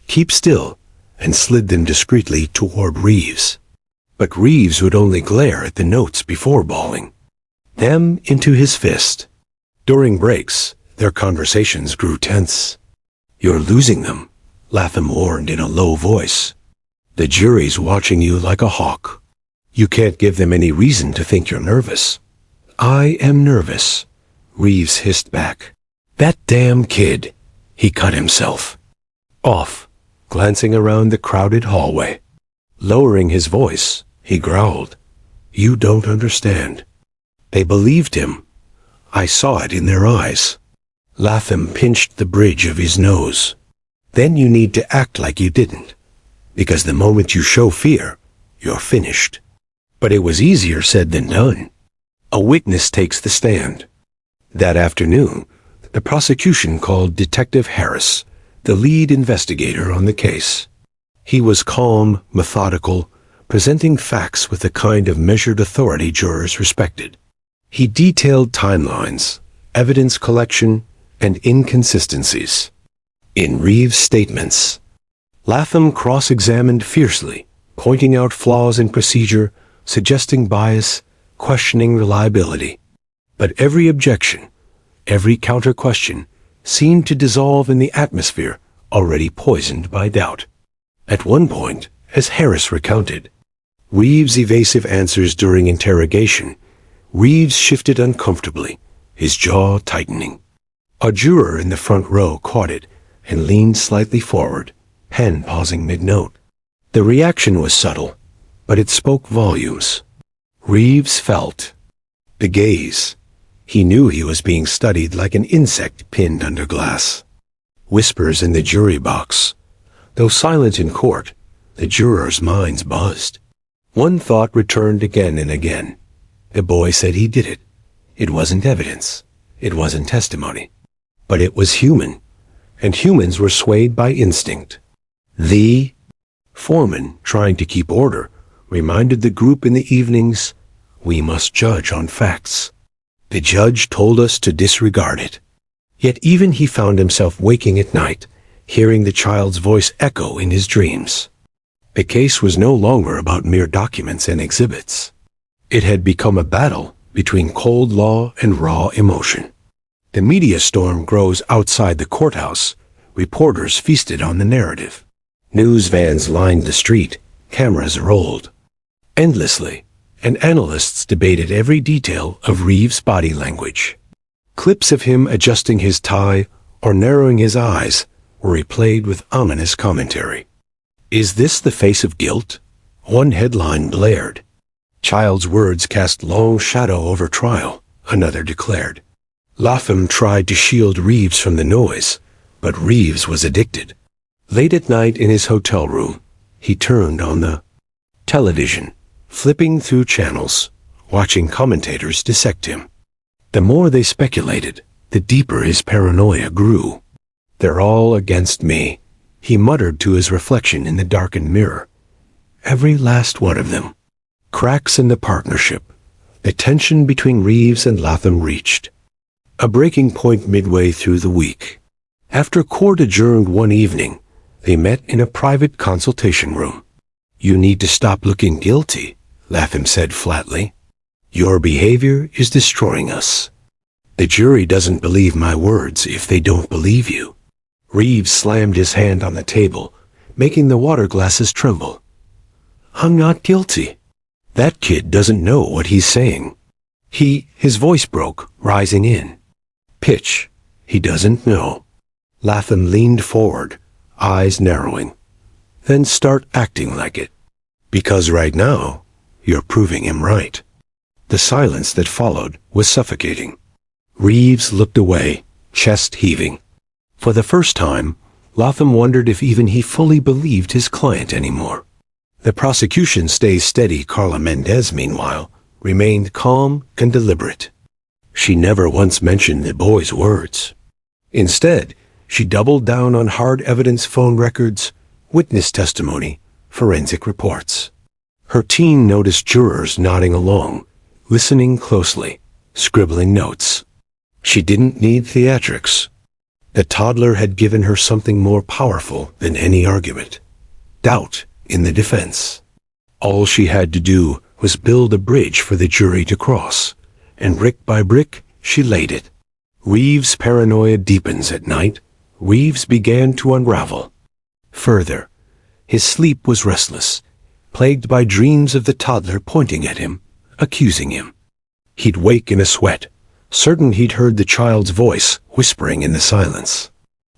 Keep still," and slid them discreetly toward Reeves. But Reeves would only glare at the notes before bawling them into his fist. During breaks, their conversations grew tense. "You're losing them," Latham warned in a low voice. "The jury's watching you like a hawk. You can't give them any reason to think you're nervous." "I am nervous," Reeves hissed back. "That damn kid." He cut himself off, glancing around the crowded hallway. Lowering his voice, he growled, "You don't understand." They believed him. I saw it in their eyes. Latham pinched the bridge of his nose. "Then you need to act like you didn't, because the moment you show fear, you're finished." But it was easier said than done. A witness takes the stand. That afternoon, the prosecution called Detective Harris, the lead investigator on the case. He was calm, methodical, presenting facts with the kind of measured authority jurors respected. He detailed timelines, evidence collection, and inconsistencies in Reeves' statements. Latham cross-examined fiercely, pointing out flaws in procedure, suggesting bias, questioning reliability. But every objection, every counter-question, seemed to dissolve in the atmosphere already poisoned by doubt. At one point, as Harris recounted, Reeves' evasive answers during interrogation, Reeves shifted uncomfortably, his jaw tightening. A juror in the front row caught it and leaned slightly forward, pen pausing mid-note. The reaction was subtle, but it spoke volumes. Reeves felt the gaze. He knew he was being studied like an insect pinned under glass. Whispers in the jury box. Though silent in court, the jurors' minds buzzed. One thought returned again and again. The boy said he did it. It wasn't evidence. It wasn't testimony. But it was human, and humans were swayed by instinct. The foreman, trying to keep order, reminded the group in the evenings, "We must judge on facts." The judge told us to disregard it. Yet even he found himself waking at night, hearing the child's voice echo in his dreams. The case was no longer about mere documents and exhibits. It had become a battle between cold law and raw emotion. The media storm grows outside the courthouse. Reporters feasted on the narrative. News vans lined the street. Cameras rolled endlessly, and analysts debated every detail of Reeves' body language. Clips of him adjusting his tie or narrowing his eyes were replayed with ominous commentary. "Is this the face of guilt?" One headline blared. Child's words cast long shadow over trial, another declared. Latham tried to shield Reeves from the noise, but Reeves was addicted. Late at night in his hotel room, he turned on the television, flipping through channels, watching commentators dissect him. The more they speculated, the deeper his paranoia grew. "They're all against me," he muttered to his reflection in the darkened mirror. "Every last one of them." Cracks in the partnership. The tension between Reeves and Latham reached a breaking point midway through the week. After court adjourned one evening, they met in a private consultation room. "You need to stop looking guilty," Latham said flatly. "Your behavior is destroying us. The jury doesn't believe my words if they don't believe you." Reeves slammed his hand on the table, making the water glasses tremble. "I'm not guilty. That kid doesn't know what he's saying." His voice broke, rising in pitch. "He doesn't know." Latham leaned forward, eyes narrowing. "Then start acting like it. Because right now, you're proving him right." The silence that followed was suffocating. Reeves looked away, chest heaving. For the first time, Latham wondered if even he fully believed his client anymore. The prosecution stayed steady. Carla Mendez, meanwhile, remained calm and deliberate. She never once mentioned the boy's words. Instead, she doubled down on hard evidence, phone records, witness testimony, forensic reports. Her team noticed jurors nodding along, listening closely, scribbling notes. She didn't need theatrics. The toddler had given her something more powerful than any argument: doubt in the defense. All she had to do was build a bridge for the jury to cross, and brick by brick she laid it. Reeves' paranoia deepens at night. Reeves began to unravel. Further, his sleep was restless, plagued by dreams of the toddler pointing at him, accusing him. He'd wake in a sweat, certain he'd heard the child's voice whispering in the silence.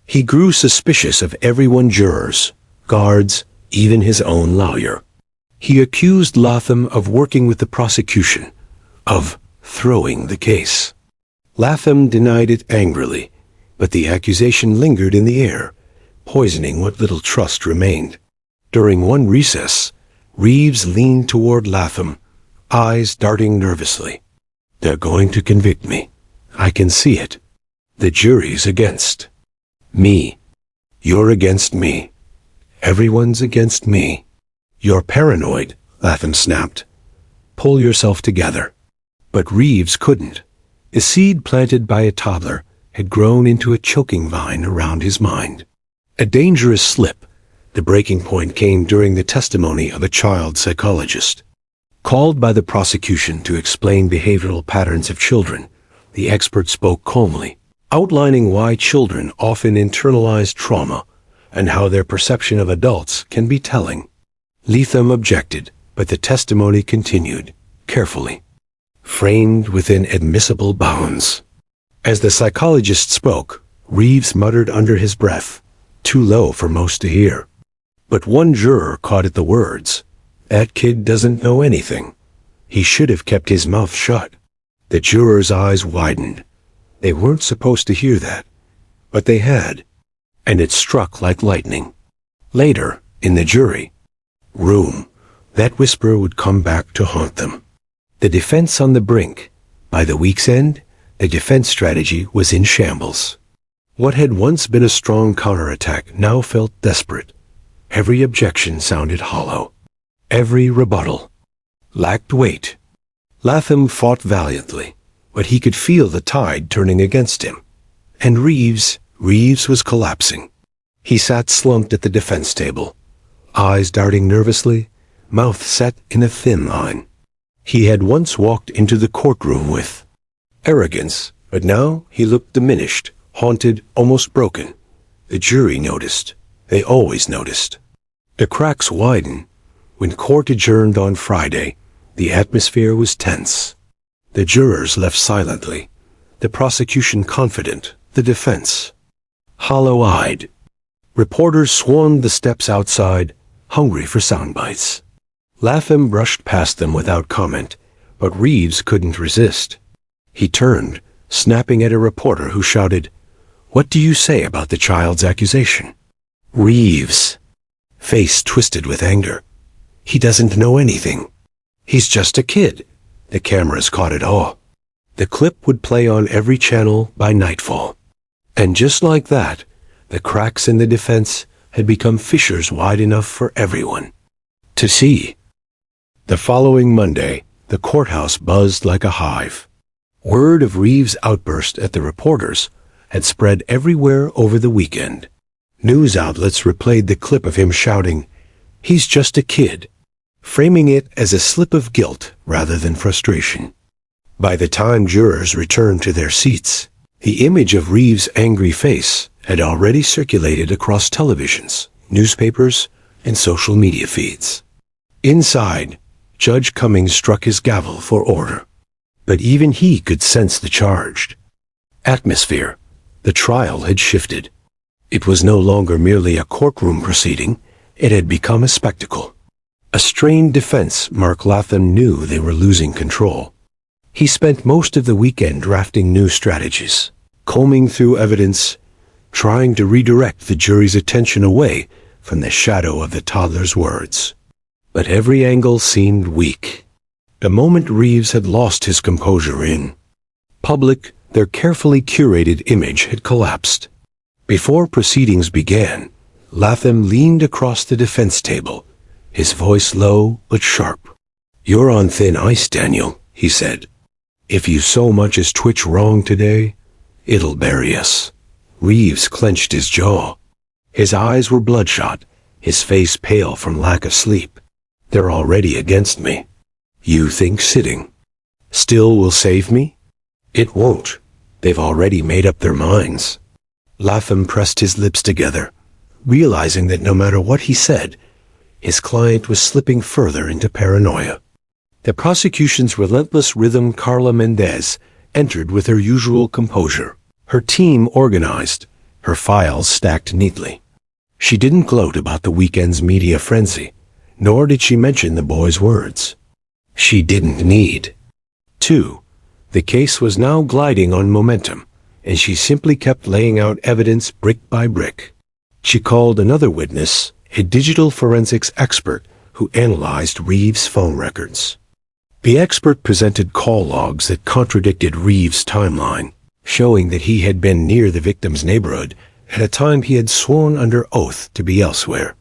He grew suspicious of everyone: jurors, guards, even his own lawyer. He accused Latham of working with the prosecution, of throwing the case. Latham denied it angrily, but the accusation lingered in the air, poisoning what little trust remained. During one recess, Reeves leaned toward Latham, eyes darting nervously. "They're going to convict me. I can see it. The jury's against me. You're against me. Everyone's against me." "You're paranoid," Latham snapped. "Pull yourself together." But Reeves couldn't. A seed planted by a toddler had grown into a choking vine around his mind. A dangerous slip. The breaking point came during the testimony of a child psychologist. Called by the prosecution to explain behavioral patterns of children, the expert spoke calmly, outlining why children often internalize trauma and how their perception of adults can be telling. Latham objected, but the testimony continued, carefully, framed within admissible bounds. As the psychologist spoke, Reeves muttered under his breath, too low for most to hear. But one juror caught at the words. "That kid doesn't know anything. He should have kept his mouth shut." The jurors' eyes widened. They weren't supposed to hear that, but they had, and it struck like lightning. Later, in the jury room, that whisper would come back to haunt them. The defense on the brink. By the week's end, the defense strategy was in shambles. What had once been a strong counterattack now felt desperate. Every objection sounded hollow. Every rebuttal lacked weight. Latham fought valiantly, but he could feel the tide turning against him. And Reeves was collapsing. He sat slumped at the defense table, eyes darting nervously, mouth set in a thin line. He had once walked into the courtroom with arrogance, but now he looked diminished, haunted, almost broken. The jury noticed. They always noticed. The cracks widened. When court adjourned on Friday, the atmosphere was tense. The jurors left silently, the prosecution confident, the defense hollow-eyed. Reporters swarmed the steps outside, hungry for sound bites. Latham brushed past them without comment, but Reeves couldn't resist. He turned, snapping at a reporter who shouted, "What do you say about the child's accusation?" Reeves' face twisted with anger. "He doesn't know anything. He's just a kid." The cameras caught it all. The clip would play on every channel by nightfall. And just like that, the cracks in the defense had become fissures wide enough for everyone to see. The following Monday, the courthouse buzzed like a hive. Word of Reeves' outburst at the reporters had spread everywhere over the weekend. News outlets replayed the clip of him shouting, "He's just a kid," framing it as a slip of guilt rather than frustration. By the time jurors returned to their seats, the image of Reeves' angry face had already circulated across televisions, newspapers, and social media feeds. Inside, Judge Cummings struck his gavel for order. But even he could sense the charged atmosphere. The trial had shifted. It was no longer merely a courtroom proceeding. It had become a spectacle. A strained defense. Mark Latham knew they were losing control. He spent most of the weekend drafting new strategies, combing through evidence, trying to redirect the jury's attention away from the shadow of the toddler's words. But every angle seemed weak. The moment Reeves had lost his composure in public, their carefully curated image had collapsed. Before proceedings began, Latham leaned across the defense table, his voice low but sharp. "You're on thin ice, Daniel," he said. "If you so much as twitch wrong today, it'll bury us." Reeves clenched his jaw. His eyes were bloodshot, his face pale from lack of sleep. "They're already against me. You think sitting still will save me? It won't. They've already made up their minds." Latham pressed his lips together, realizing that no matter what he said, his client was slipping further into paranoia. The prosecution's relentless rhythm. Carla Mendez entered with her usual composure, her team organized, her files stacked neatly. She didn't gloat about the weekend's media frenzy, nor did she mention the boy's words. She didn't need to. The case was now gliding on momentum, and she simply kept laying out evidence brick by brick. She called another witness, a digital forensics expert who analyzed Reeves' phone records. The expert presented call logs that contradicted Reeves' timeline, showing that he had been near the victim's neighborhood at a time he had sworn under oath to be elsewhere.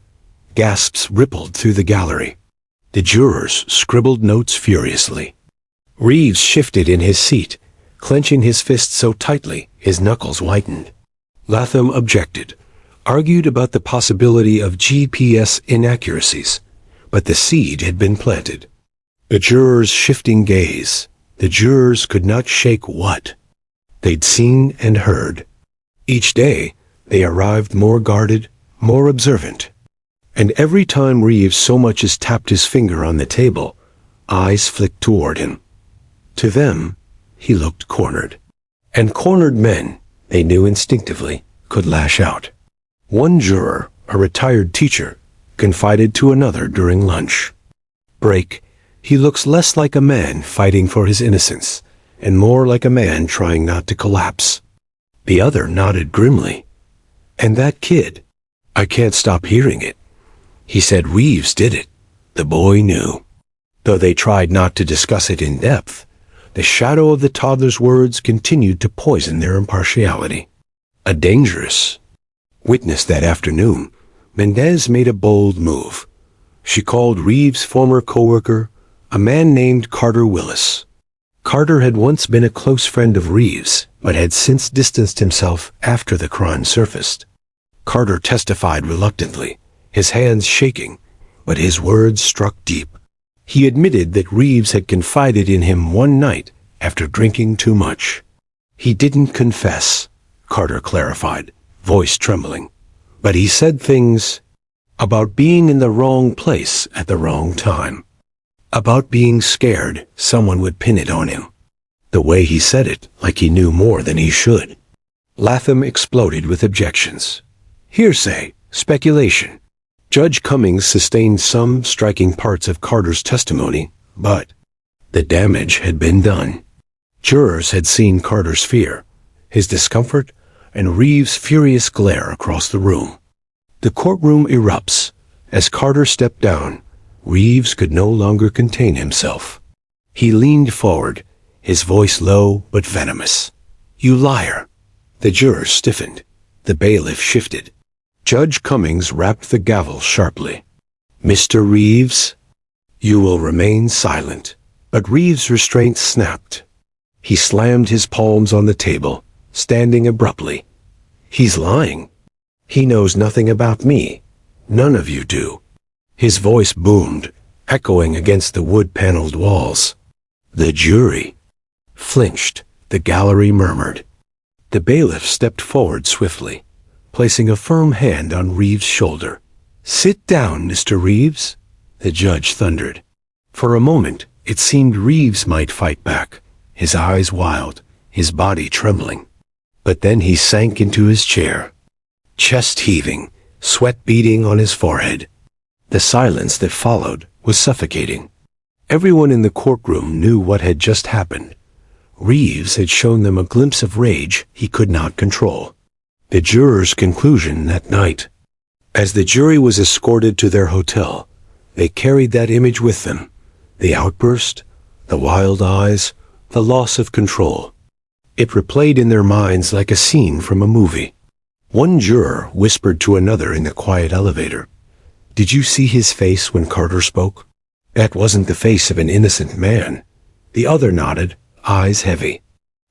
Gasps rippled through the gallery. The jurors scribbled notes furiously. Reeves shifted in his seat, clenching his fist so tightly his knuckles whitened. Latham objected, argued about the possibility of GPS inaccuracies, but the seed had been planted. The jurors' shifting gaze. The jurors could not shake what they'd seen and heard. Each day, they arrived more guarded, more observant. And every time Reeves so much as tapped his finger on the table, eyes flicked toward him. To them, he looked cornered. And cornered men, they knew instinctively, could lash out. One juror, a retired teacher, confided to another during lunch break, "He looks less like a man fighting for his innocence, and more like a man trying not to collapse." The other nodded grimly. "And that kid, I can't stop hearing it. He said Reeves did it." The boy knew. Though they tried not to discuss it in depth, the shadow of the toddler's words continued to poison their impartiality. A dangerous witness that afternoon, Mendez made a bold move. She called Reeves' former coworker, a man named Carter Willis. Carter had once been a close friend of Reeves, but had since distanced himself after the crime surfaced. Carter testified reluctantly, his hands shaking, but his words struck deep. He admitted that Reeves had confided in him one night after drinking too much. "He didn't confess," Carter clarified, voice trembling. "But he said things about being in the wrong place at the wrong time. About being scared someone would pin it on him. The way he said it, like he knew more than he should." Latham exploded with objections. "Hearsay, speculation." Judge Cummings sustained some striking parts of Carter's testimony, but the damage had been done. Jurors had seen Carter's fear, his discomfort, and Reeves' furious glare across the room. The courtroom erupts. As Carter stepped down, Reeves could no longer contain himself. He leaned forward, his voice low but venomous. "You liar!" The jurors stiffened. The bailiff shifted. Judge Cummings rapped the gavel sharply. "Mr. Reeves, you will remain silent." But Reeves' restraint snapped. He slammed his palms on the table, standing abruptly. "He's lying. He knows nothing about me. None of you do." His voice boomed, echoing against the wood-paneled walls. The jury flinched. The gallery murmured. The bailiff stepped forward swiftly, placing a firm hand on Reeves' shoulder. "Sit down, Mr. Reeves," the judge thundered. For a moment, it seemed Reeves might fight back, his eyes wild, his body trembling. But then he sank into his chair, chest heaving, sweat beading on his forehead. The silence that followed was suffocating. Everyone in the courtroom knew what had just happened. Reeves had shown them a glimpse of rage he could not control. The jurors' conclusion that night. As the jury was escorted to their hotel, they carried that image with them. The outburst, the wild eyes, the loss of control. It replayed in their minds like a scene from a movie. One juror whispered to another in the quiet elevator, "Did you see his face when Carter spoke? That wasn't the face of an innocent man." The other nodded, eyes heavy.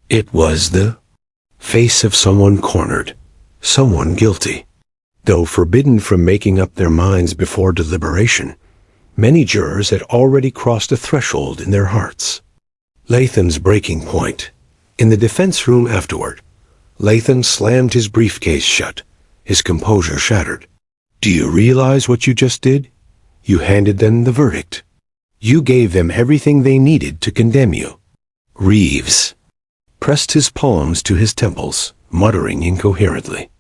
"It was the face of someone cornered, someone guilty." Though forbidden from making up their minds before deliberation, many jurors had already crossed a threshold in their hearts. Latham's breaking point. In the defense room afterward, Latham slammed his briefcase shut, his composure shattered. "Do you realize what you just did? You handed them the verdict. You gave them everything they needed to condemn you." Reeves pressed his palms to his temples, muttering incoherently.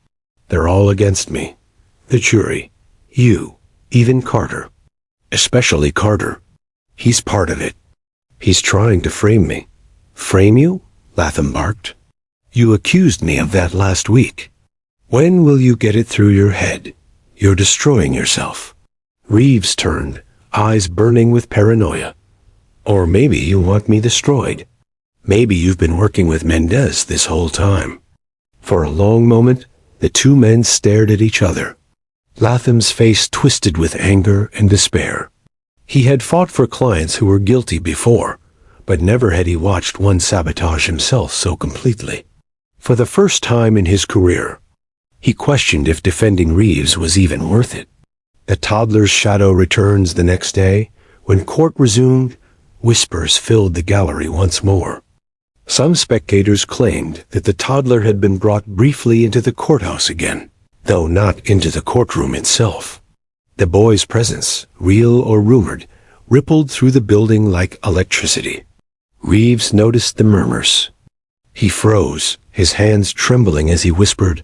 "They're all against me. The jury, you, even Carter. Especially Carter. He's part of it. He's trying to frame me." "Frame you?" Latham barked. "You accused me of that last week. When will you get it through your head? You're destroying yourself." Reeves turned, eyes burning with paranoia. "Or maybe you want me destroyed. Maybe you've been working with Mendez this whole time." For a long moment, the two men stared at each other. Latham's face twisted with anger and despair. He had fought for clients who were guilty before, but never had he watched one sabotage himself so completely. For the first time in his career, he questioned if defending Reeves was even worth it. The toddler's shadow returns the next day. When court resumed, whispers filled the gallery once more. Some spectators claimed that the toddler had been brought briefly into the courthouse again, though not into the courtroom itself. The boy's presence, real or rumored, rippled through the building like electricity. Reeves noticed the murmurs. He froze, his hands trembling as he whispered,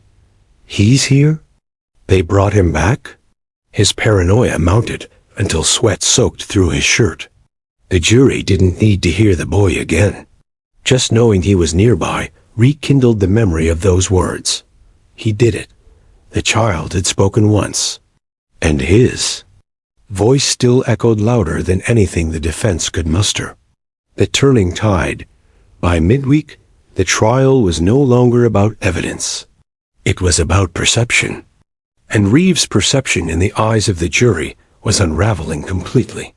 "He's here? They brought him back?" His paranoia mounted until sweat soaked through his shirt. The jury didn't need to hear the boy again. Just knowing he was nearby rekindled the memory of those words. He did it. The child had spoken once. And his voice still echoed louder than anything the defense could muster. The turning tide. By midweek, the trial was no longer about evidence. It was about perception. And Reeves' perception in the eyes of the jury was unraveling completely.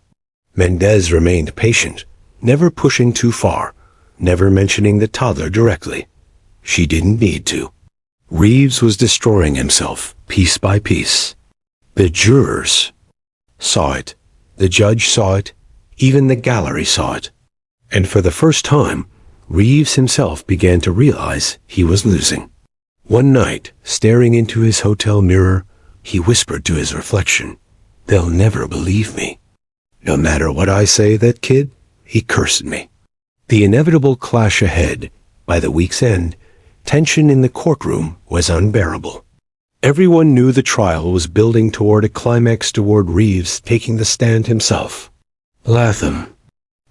Mendez remained patient, never pushing too far, never mentioning the toddler directly. She didn't need to. Reeves was destroying himself, piece by piece. The jurors saw it. The judge saw it. Even the gallery saw it. And for the first time, Reeves himself began to realize he was losing. One night, staring into his hotel mirror, he whispered to his reflection, "They'll never believe me. No matter what I say, that kid, he cursed me." The inevitable clash ahead. By the week's end, tension in the courtroom was unbearable. Everyone knew the trial was building toward a climax, toward Reeves taking the stand himself. Latham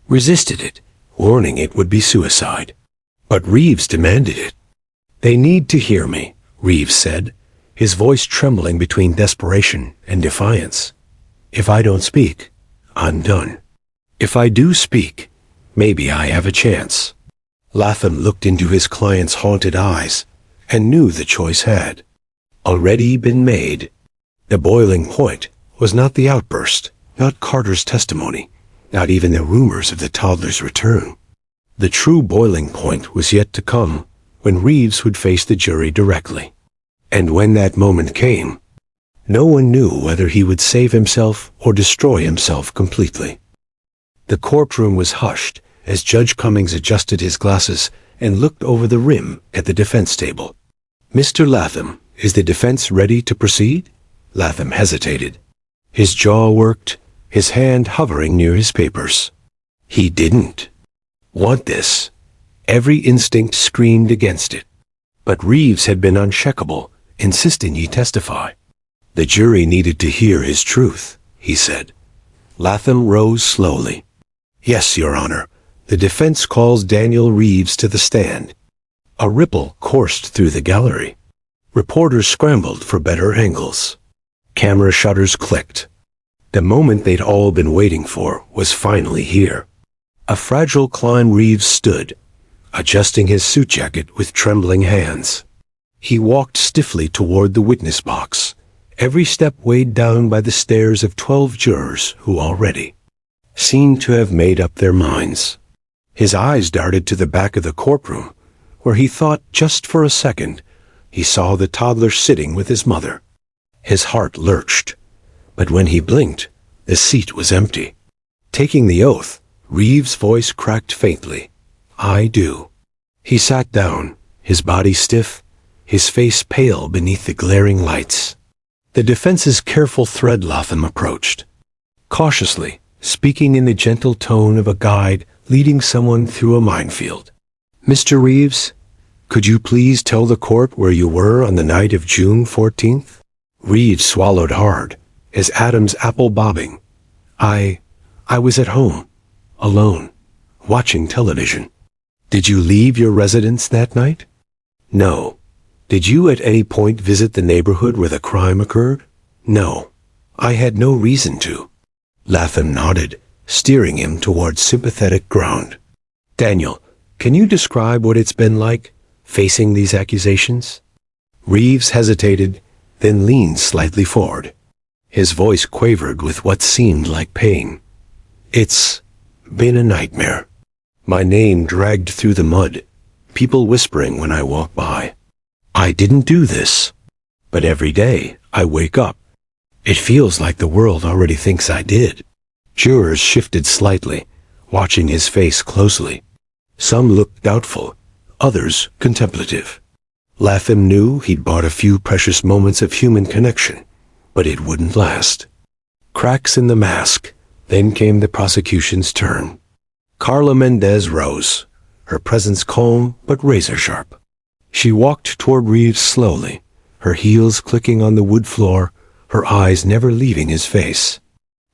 resisted it, warning it would be suicide. But Reeves demanded it. "They need to hear me," Reeves said, his voice trembling between desperation and defiance. "If I don't speak, I'm done. If I do speak, maybe I have a chance." Latham looked into his client's haunted eyes and knew the choice had already been made. The boiling point was not the outburst, not Carter's testimony, not even the rumors of the toddler's return. The true boiling point was yet to come, when Reeves would face the jury directly. And when that moment came, no one knew whether he would save himself or destroy himself completely. The courtroom was hushed as Judge Cummings adjusted his glasses and looked over the rim at the defense table. "Mr. Latham, is the defense ready to proceed?" Latham hesitated. His jaw worked, his hand hovering near his papers. He didn't want this. Every instinct screamed against it. But Reeves had been unshakable, insisting he testify. The jury needed to hear his truth, he said. Latham rose slowly. "Yes, Your Honor. The defense calls Daniel Reeves to the stand." A ripple coursed through the gallery. Reporters scrambled for better angles. Camera shutters clicked. The moment they'd all been waiting for was finally here. A fragile Klein Reeves stood, adjusting his suit jacket with trembling hands. He walked stiffly toward the witness box, every step weighed down by the stares of 12 jurors who already seemed to have made up their minds. His eyes darted to the back of the courtroom, where he thought just for a second he saw the toddler sitting with his mother. His heart lurched, but when he blinked, the seat was empty. Taking the oath, Reeves' voice cracked faintly. "I do." He sat down, his body stiff, his face pale beneath the glaring lights. The defense's careful thread Latham approached, cautiously, speaking in the gentle tone of a guide leading someone through a minefield. "Mr. Reeves, could you please tell the court where you were on the night of June 14th? Reeves swallowed hard, his Adam's apple bobbing. I was at home, alone, watching television." "Did you leave your residence that night?" "No." "Did you at any point visit the neighborhood where the crime occurred?" "No. I had no reason to." Latham nodded, steering him toward sympathetic ground. "Daniel, can you describe what it's been like, facing these accusations?" Reeves hesitated, then leaned slightly forward. His voice quavered with what seemed like pain. "It's been a nightmare. My name dragged through the mud, people whispering when I walk by. I didn't do this. But every day I wake up. It feels like the world already thinks I did." Jurors shifted slightly, watching his face closely. Some looked doubtful, others contemplative. Latham knew he'd bought a few precious moments of human connection, but it wouldn't last. Cracks in the mask. Then came the prosecution's turn. Carla Mendez rose, her presence calm but razor-sharp. She walked toward Reeves slowly, her heels clicking on the wood floor, her eyes never leaving his face.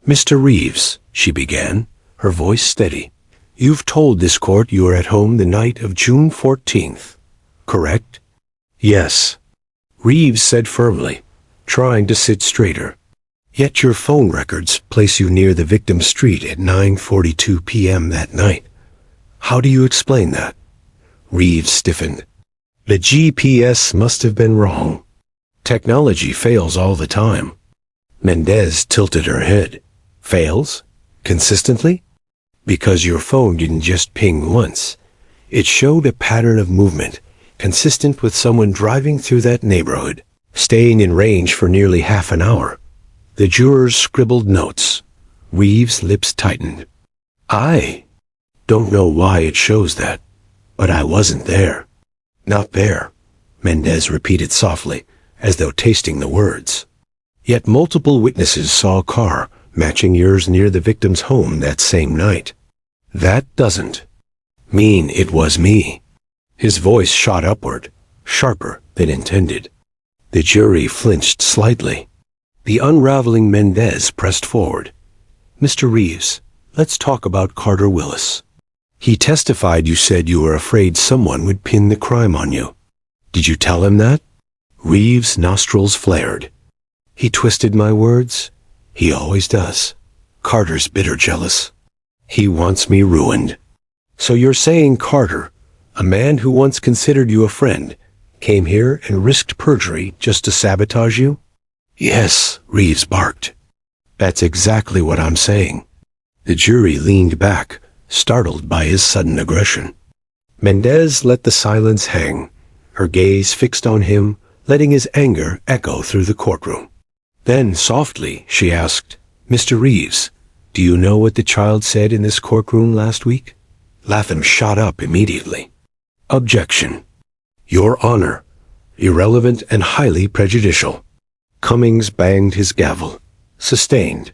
"Mr. Reeves," she began, her voice steady, "you've told this court you were at home the night of June 14th, correct?" "Yes," Reeves said firmly, trying to sit straighter. "Yet your phone records place you near the victim's street at 9:42 p.m. that night. How do you explain that?" Reeves stiffened. "The GPS must have been wrong. Technology fails all the time." Mendez tilted her head. "Fails? Consistently?" "Because your phone didn't just ping once. It showed a pattern of movement, consistent with someone driving through that neighborhood, staying in range for nearly half an hour." The jurors scribbled notes. Reeves' lips tightened. "I don't know why it shows that, but I wasn't there." "Not there," Mendez repeated softly, as though tasting the words. "Yet multiple witnesses saw a car matching yours near the victim's home that same night. That doesn't mean it was me." His voice shot upward, sharper than intended. The jury flinched slightly. The unraveling Mendez pressed forward. Mr. Reeves, let's talk about Carter Willis. He testified you said you were afraid someone would pin the crime on you. Did you tell him that? Reeves' nostrils flared. He twisted my words. He always does. Carter's bitter jealous. He wants me ruined. So you're saying Carter, a man who once considered you a friend, came here and risked perjury just to sabotage you? Yes, Reeves barked. That's exactly what I'm saying. The jury leaned back, startled by his sudden aggression. Mendez let the silence hang, her gaze fixed on him, letting his anger echo through the courtroom. Then, softly, she asked, Mr. Reeves, do you know what the child said in this courtroom last week? Latham shot up immediately. Objection. Your Honor. Irrelevant and highly prejudicial. Cummings banged his gavel. Sustained.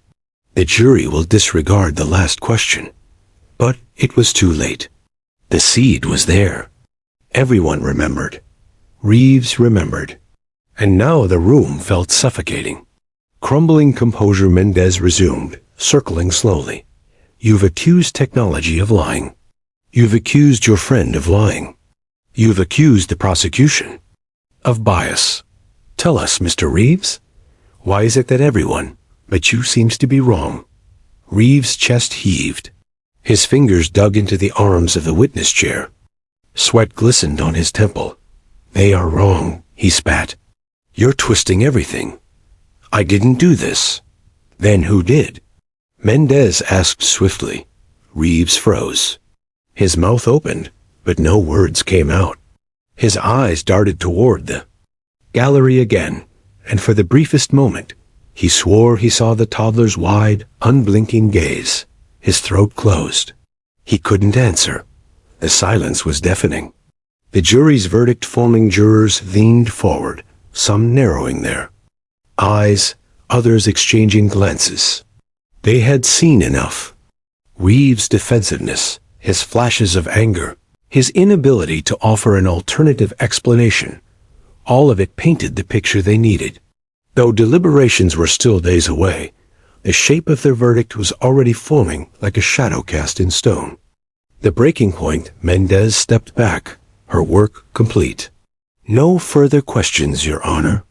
The jury will disregard the last question. But it was too late. The seed was there. Everyone remembered. Reeves remembered. And now the room felt suffocating. Crumbling composure, Mendez resumed, circling slowly. You've accused technology of lying. You've accused your friend of lying. You've accused the prosecution of bias. Tell us, Mr. Reeves, why is it that everyone but you seems to be wrong? Reeves' chest heaved. His fingers dug into the arms of the witness chair. Sweat glistened on his temple. They are wrong, he spat. You're twisting everything. I didn't do this. Then who did? Mendez asked swiftly. Reeves froze. His mouth opened, but no words came out. His eyes darted toward the gallery again, and for the briefest moment, he swore he saw the toddler's wide, unblinking gaze. His throat closed. He couldn't answer. The silence was deafening. The jury's verdict-forming jurors leaned forward, some narrowing their eyes, others exchanging glances. They had seen enough. Reeves' defensiveness, his flashes of anger, his inability to offer an alternative explanation, all of it painted the picture they needed. Though deliberations were still days away, the shape of their verdict was already forming like a shadow cast in stone. The breaking point, Mendez stepped back, her work complete. No further questions, Your Honor.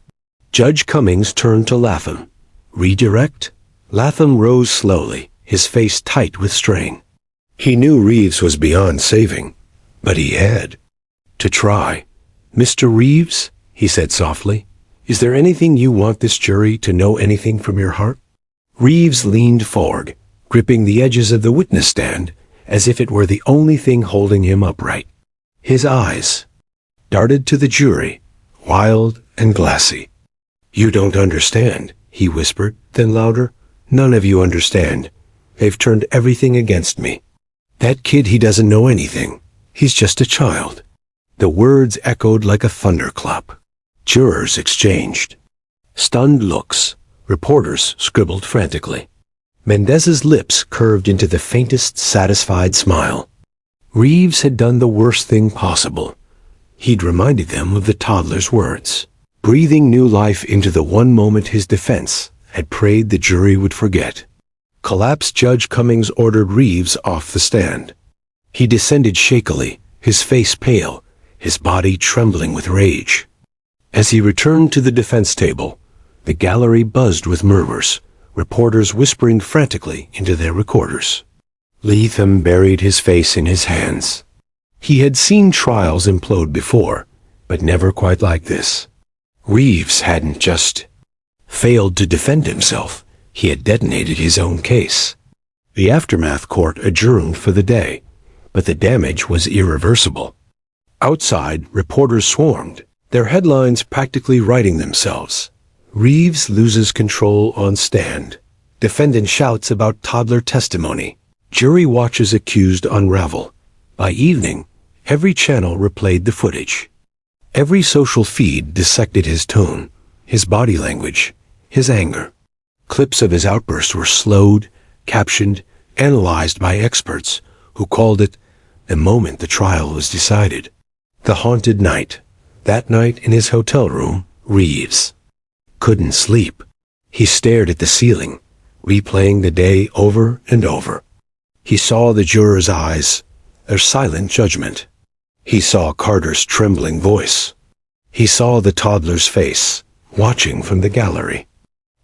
Judge Cummings turned to Latham. Redirect? Latham rose slowly, his face tight with strain. He knew Reeves was beyond saving, but he had to try. Mr. Reeves, he said softly, is there anything you want this jury to know, anything from your heart? Reeves leaned forward, gripping the edges of the witness stand, as if it were the only thing holding him upright. His eyes darted to the jury, wild and glassy. You don't understand, he whispered, then louder. None of you understand. They've turned everything against me. That kid, he doesn't know anything. He's just a child. The words echoed like a thunderclap. Jurors exchanged stunned looks. Reporters scribbled frantically. Mendez's lips curved into the faintest satisfied smile. Reeves had done the worst thing possible. He'd reminded them of the toddler's words, breathing new life into the one moment his defense had prayed the jury would forget. Collapsed Judge Cummings ordered Reeves off the stand. He descended shakily, his face pale, his body trembling with rage. As he returned to the defense table, the gallery buzzed with murmurs, reporters whispering frantically into their recorders. Latham buried his face in his hands. He had seen trials implode before, but never quite like this. Reeves hadn't just failed to defend himself. He had detonated his own case. The aftermath court adjourned for the day, but the damage was irreversible. Outside, reporters swarmed, their headlines practically writing themselves. Reeves loses control on stand. Defendant shouts about toddler testimony. Jury watches accused unravel. By evening, every channel replayed the footage. Every social feed dissected his tone, his body language, his anger. Clips of his outbursts were slowed, captioned, analyzed by experts who called it the moment the trial was decided. The haunted night. That night in his hotel room, Reeves couldn't sleep. He stared at the ceiling, replaying the day over and over. He saw the jurors' eyes, their silent judgment. He saw Carter's trembling voice. He saw the toddler's face, watching from the gallery.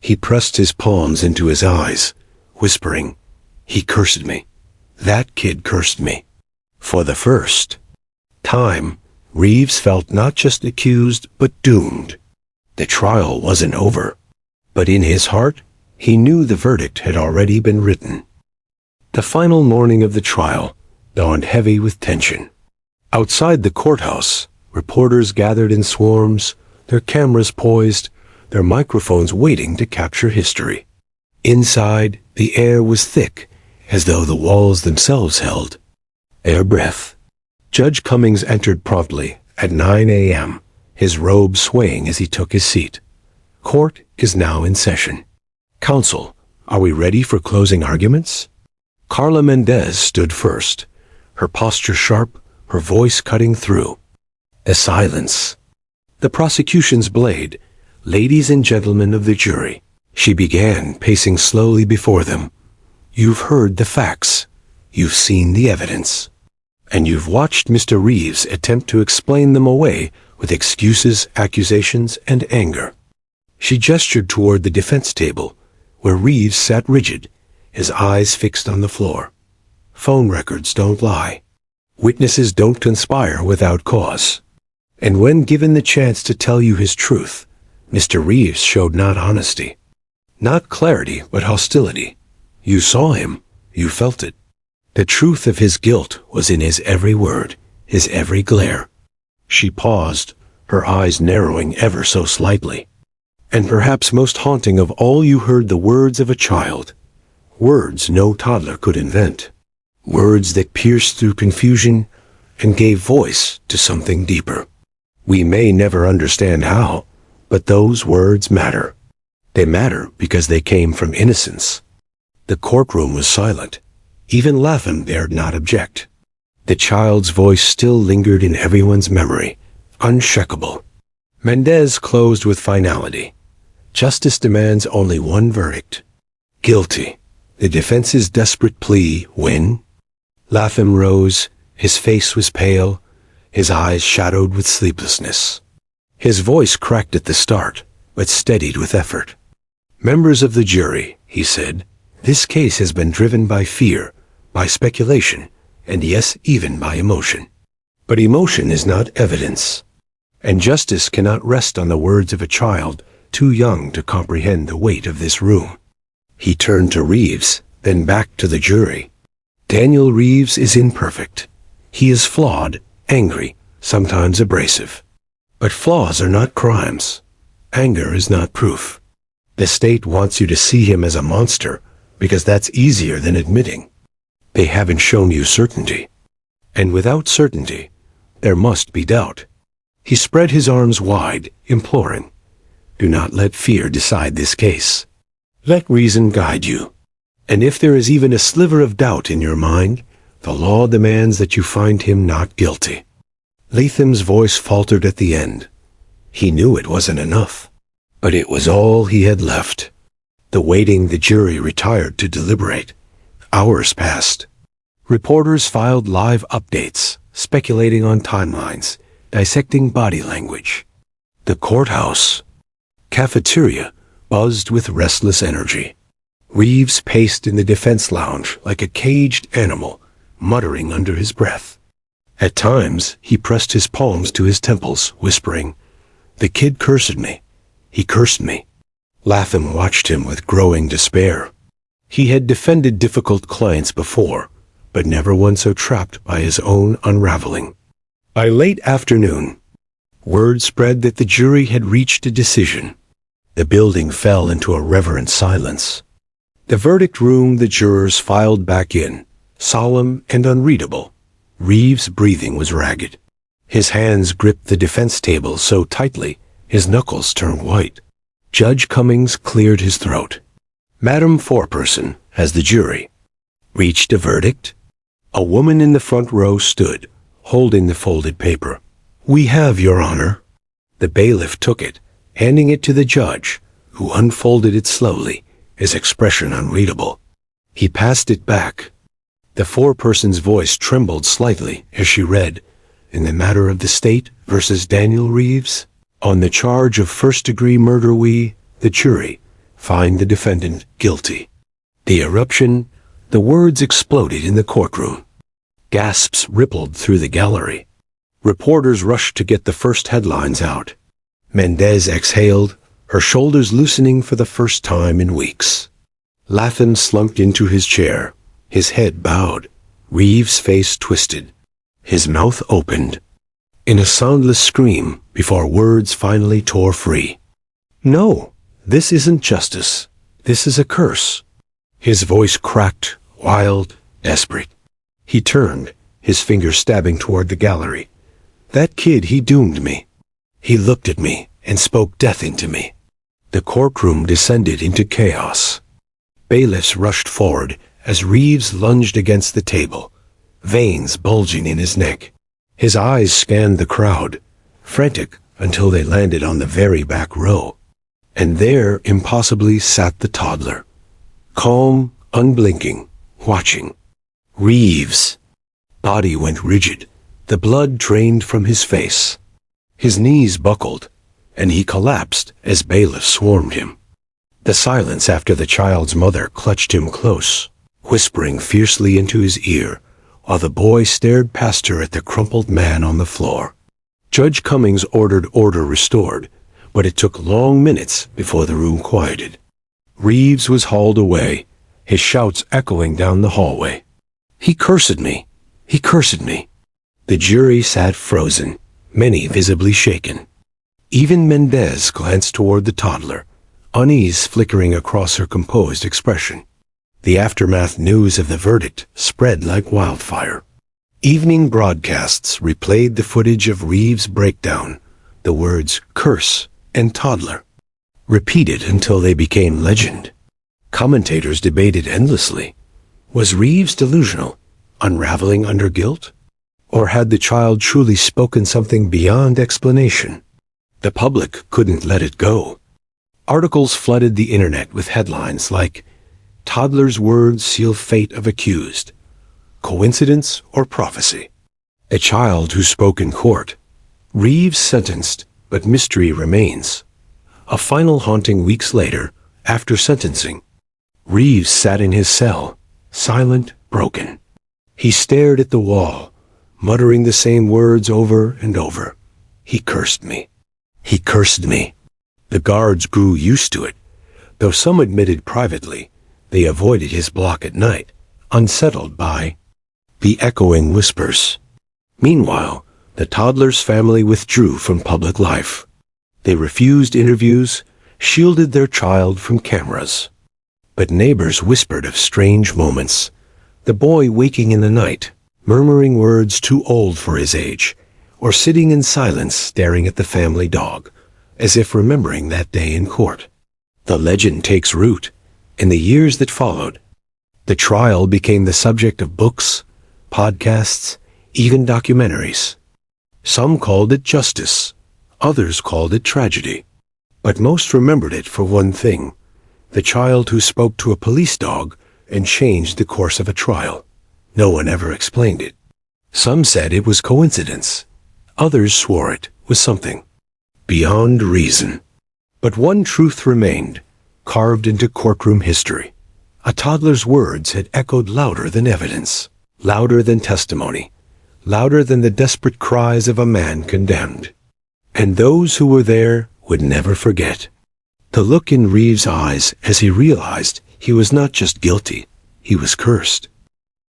He pressed his palms into his eyes, whispering, "He cursed me. That kid cursed me." For the first time, Reeves felt not just accused, but doomed. The trial wasn't over, but in his heart, he knew the verdict had already been written. The final morning of the trial dawned heavy with tension. Outside the courthouse, reporters gathered in swarms, their cameras poised, their microphones waiting to capture history. Inside, the air was thick, as though the walls themselves held air breath. Judge Cummings entered promptly at 9 a.m., his robe swaying as he took his seat. Court is now in session. Counsel, are we ready for closing arguments? Carla Mendez stood first, her posture sharp, her voice cutting through. A silence. The prosecution's blade. Ladies and gentlemen of the jury. She began, pacing slowly before them. You've heard the facts. You've seen the evidence. And you've watched Mr. Reeves attempt to explain them away with excuses, accusations, and anger. She gestured toward the defense table, where Reeves sat rigid, his eyes fixed on the floor. Phone records don't lie. Witnesses don't conspire without cause. And when given the chance to tell you his truth, Mr. Reeves showed not honesty, not clarity, but hostility. You saw him. You felt it. The truth of his guilt was in his every word, his every glare. She paused, her eyes narrowing ever so slightly. And perhaps most haunting of all, you heard the words of a child. Words no toddler could invent. Words that pierced through confusion and gave voice to something deeper. We may never understand how, but those words matter. They matter because they came from innocence. The courtroom was silent. Even Latham dared not object. The child's voice still lingered in everyone's memory, unshakable. Mendez closed with finality. Justice demands only one verdict. Guilty. The defense's desperate plea, win. Latham rose. His face was pale, his eyes shadowed with sleeplessness. His voice cracked at the start, but steadied with effort. Members of the jury, he said, this case has been driven by fear, by speculation, and yes, even by emotion. But emotion is not evidence, and justice cannot rest on the words of a child too young to comprehend the weight of this room. He turned to Reeves, then back to the jury. Daniel Reeves is imperfect. He is flawed, angry, sometimes abrasive. But flaws are not crimes. Anger is not proof. The state wants you to see him as a monster, because that's easier than admitting. They haven't shown you certainty. And without certainty, there must be doubt. He spread his arms wide, imploring, do not let fear decide this case. Let reason guide you. And if there is even a sliver of doubt in your mind, the law demands that you find him not guilty. Latham's voice faltered at the end. He knew it wasn't enough, but it was all he had left. The jury retired to deliberate. Hours passed. Reporters filed live updates, speculating on timelines, dissecting body language. The courthouse cafeteria buzzed with restless energy. Reeves paced in the defense lounge like a caged animal, muttering under his breath. At times, he pressed his palms to his temples, whispering, "The kid cursed me. He cursed me." Latham watched him with growing despair. He had defended difficult clients before, but never one so trapped by his own unraveling. By late afternoon, word spread that the jury had reached a decision. The building fell into a reverent silence. The verdict room, the jurors filed back in, solemn and unreadable. Reeves' breathing was ragged. His hands gripped the defense table so tightly, his knuckles turned white. Judge Cummings cleared his throat. Madam Foreperson, as the jury reached a verdict. A woman in the front row stood, holding the folded paper. "We have, Your Honor." The bailiff took it, handing it to the judge, who unfolded it slowly, his expression unreadable. He passed it back. The foreperson's voice trembled slightly as she read, "In the matter of the state versus Daniel Reeves, on the charge of first-degree murder we, the jury, find the defendant guilty." The eruption, the words exploded in the courtroom. Gasps rippled through the gallery. Reporters rushed to get the first headlines out. Mendez exhaled, her shoulders loosening for the first time in weeks. Latham slumped into his chair, his head bowed, Reeves' face twisted, his mouth opened, in a soundless scream before words finally tore free. "No, this isn't justice. This is a curse." His voice cracked, wild, desperate. He turned, his fingers stabbing toward the gallery. "That kid, he doomed me. He looked at me and spoke death into me." The courtroom descended into chaos. Bailiffs rushed forward as Reeves lunged against the table, veins bulging in his neck. His eyes scanned the crowd, frantic until they landed on the very back row. And there, impossibly, sat the toddler, calm, unblinking, watching. Reeves' body went rigid, the blood drained from his face. His knees buckled, and he collapsed as bailiffs swarmed him. The silence after the child's mother clutched him close, whispering fiercely into his ear, while the boy stared past her at the crumpled man on the floor. Judge Cummings ordered order restored, but it took long minutes before the room quieted. Reeves was hauled away, his shouts echoing down the hallway. "He cursed me! He cursed me!" The jury sat frozen, many visibly shaken. Even Mendez glanced toward the toddler, unease flickering across her composed expression. The aftermath news of the verdict spread like wildfire. Evening broadcasts replayed the footage of Reeves' breakdown, the words "curse" and "toddler," repeated until they became legend. Commentators debated endlessly. Was Reeves delusional, unraveling under guilt? Or had the child truly spoken something beyond explanation? The public couldn't let it go. Articles flooded the internet with headlines like, "Toddler's words seal fate of accused. Coincidence or prophecy?" A child who spoke in court. Reeves sentenced, but mystery remains. A final haunting weeks later, after sentencing. Reeves sat in his cell, silent, broken. He stared at the wall, muttering the same words over and over. "He cursed me. He cursed me." The guards grew used to it, though some admitted privately they avoided his block at night, unsettled by the echoing whispers. Meanwhile, the toddler's family withdrew from public life. They refused interviews, shielded their child from cameras. But neighbors whispered of strange moments. The boy waking in the night, murmuring words too old for his age, or sitting in silence staring at the family dog, as if remembering that day in court. The legend takes root. In the years that followed, the trial became the subject of books, podcasts, even documentaries. Some called it justice, others called it tragedy. But most remembered it for one thing: the child who spoke to a police dog and changed the course of a trial. No one ever explained it. Some said it was coincidence. Others swore it was something beyond reason. But one truth remained, carved into courtroom history. A toddler's words had echoed louder than evidence, louder than testimony, louder than the desperate cries of a man condemned. And those who were there would never forget. The look in Reeves' eyes as he realized he was not just guilty, he was cursed.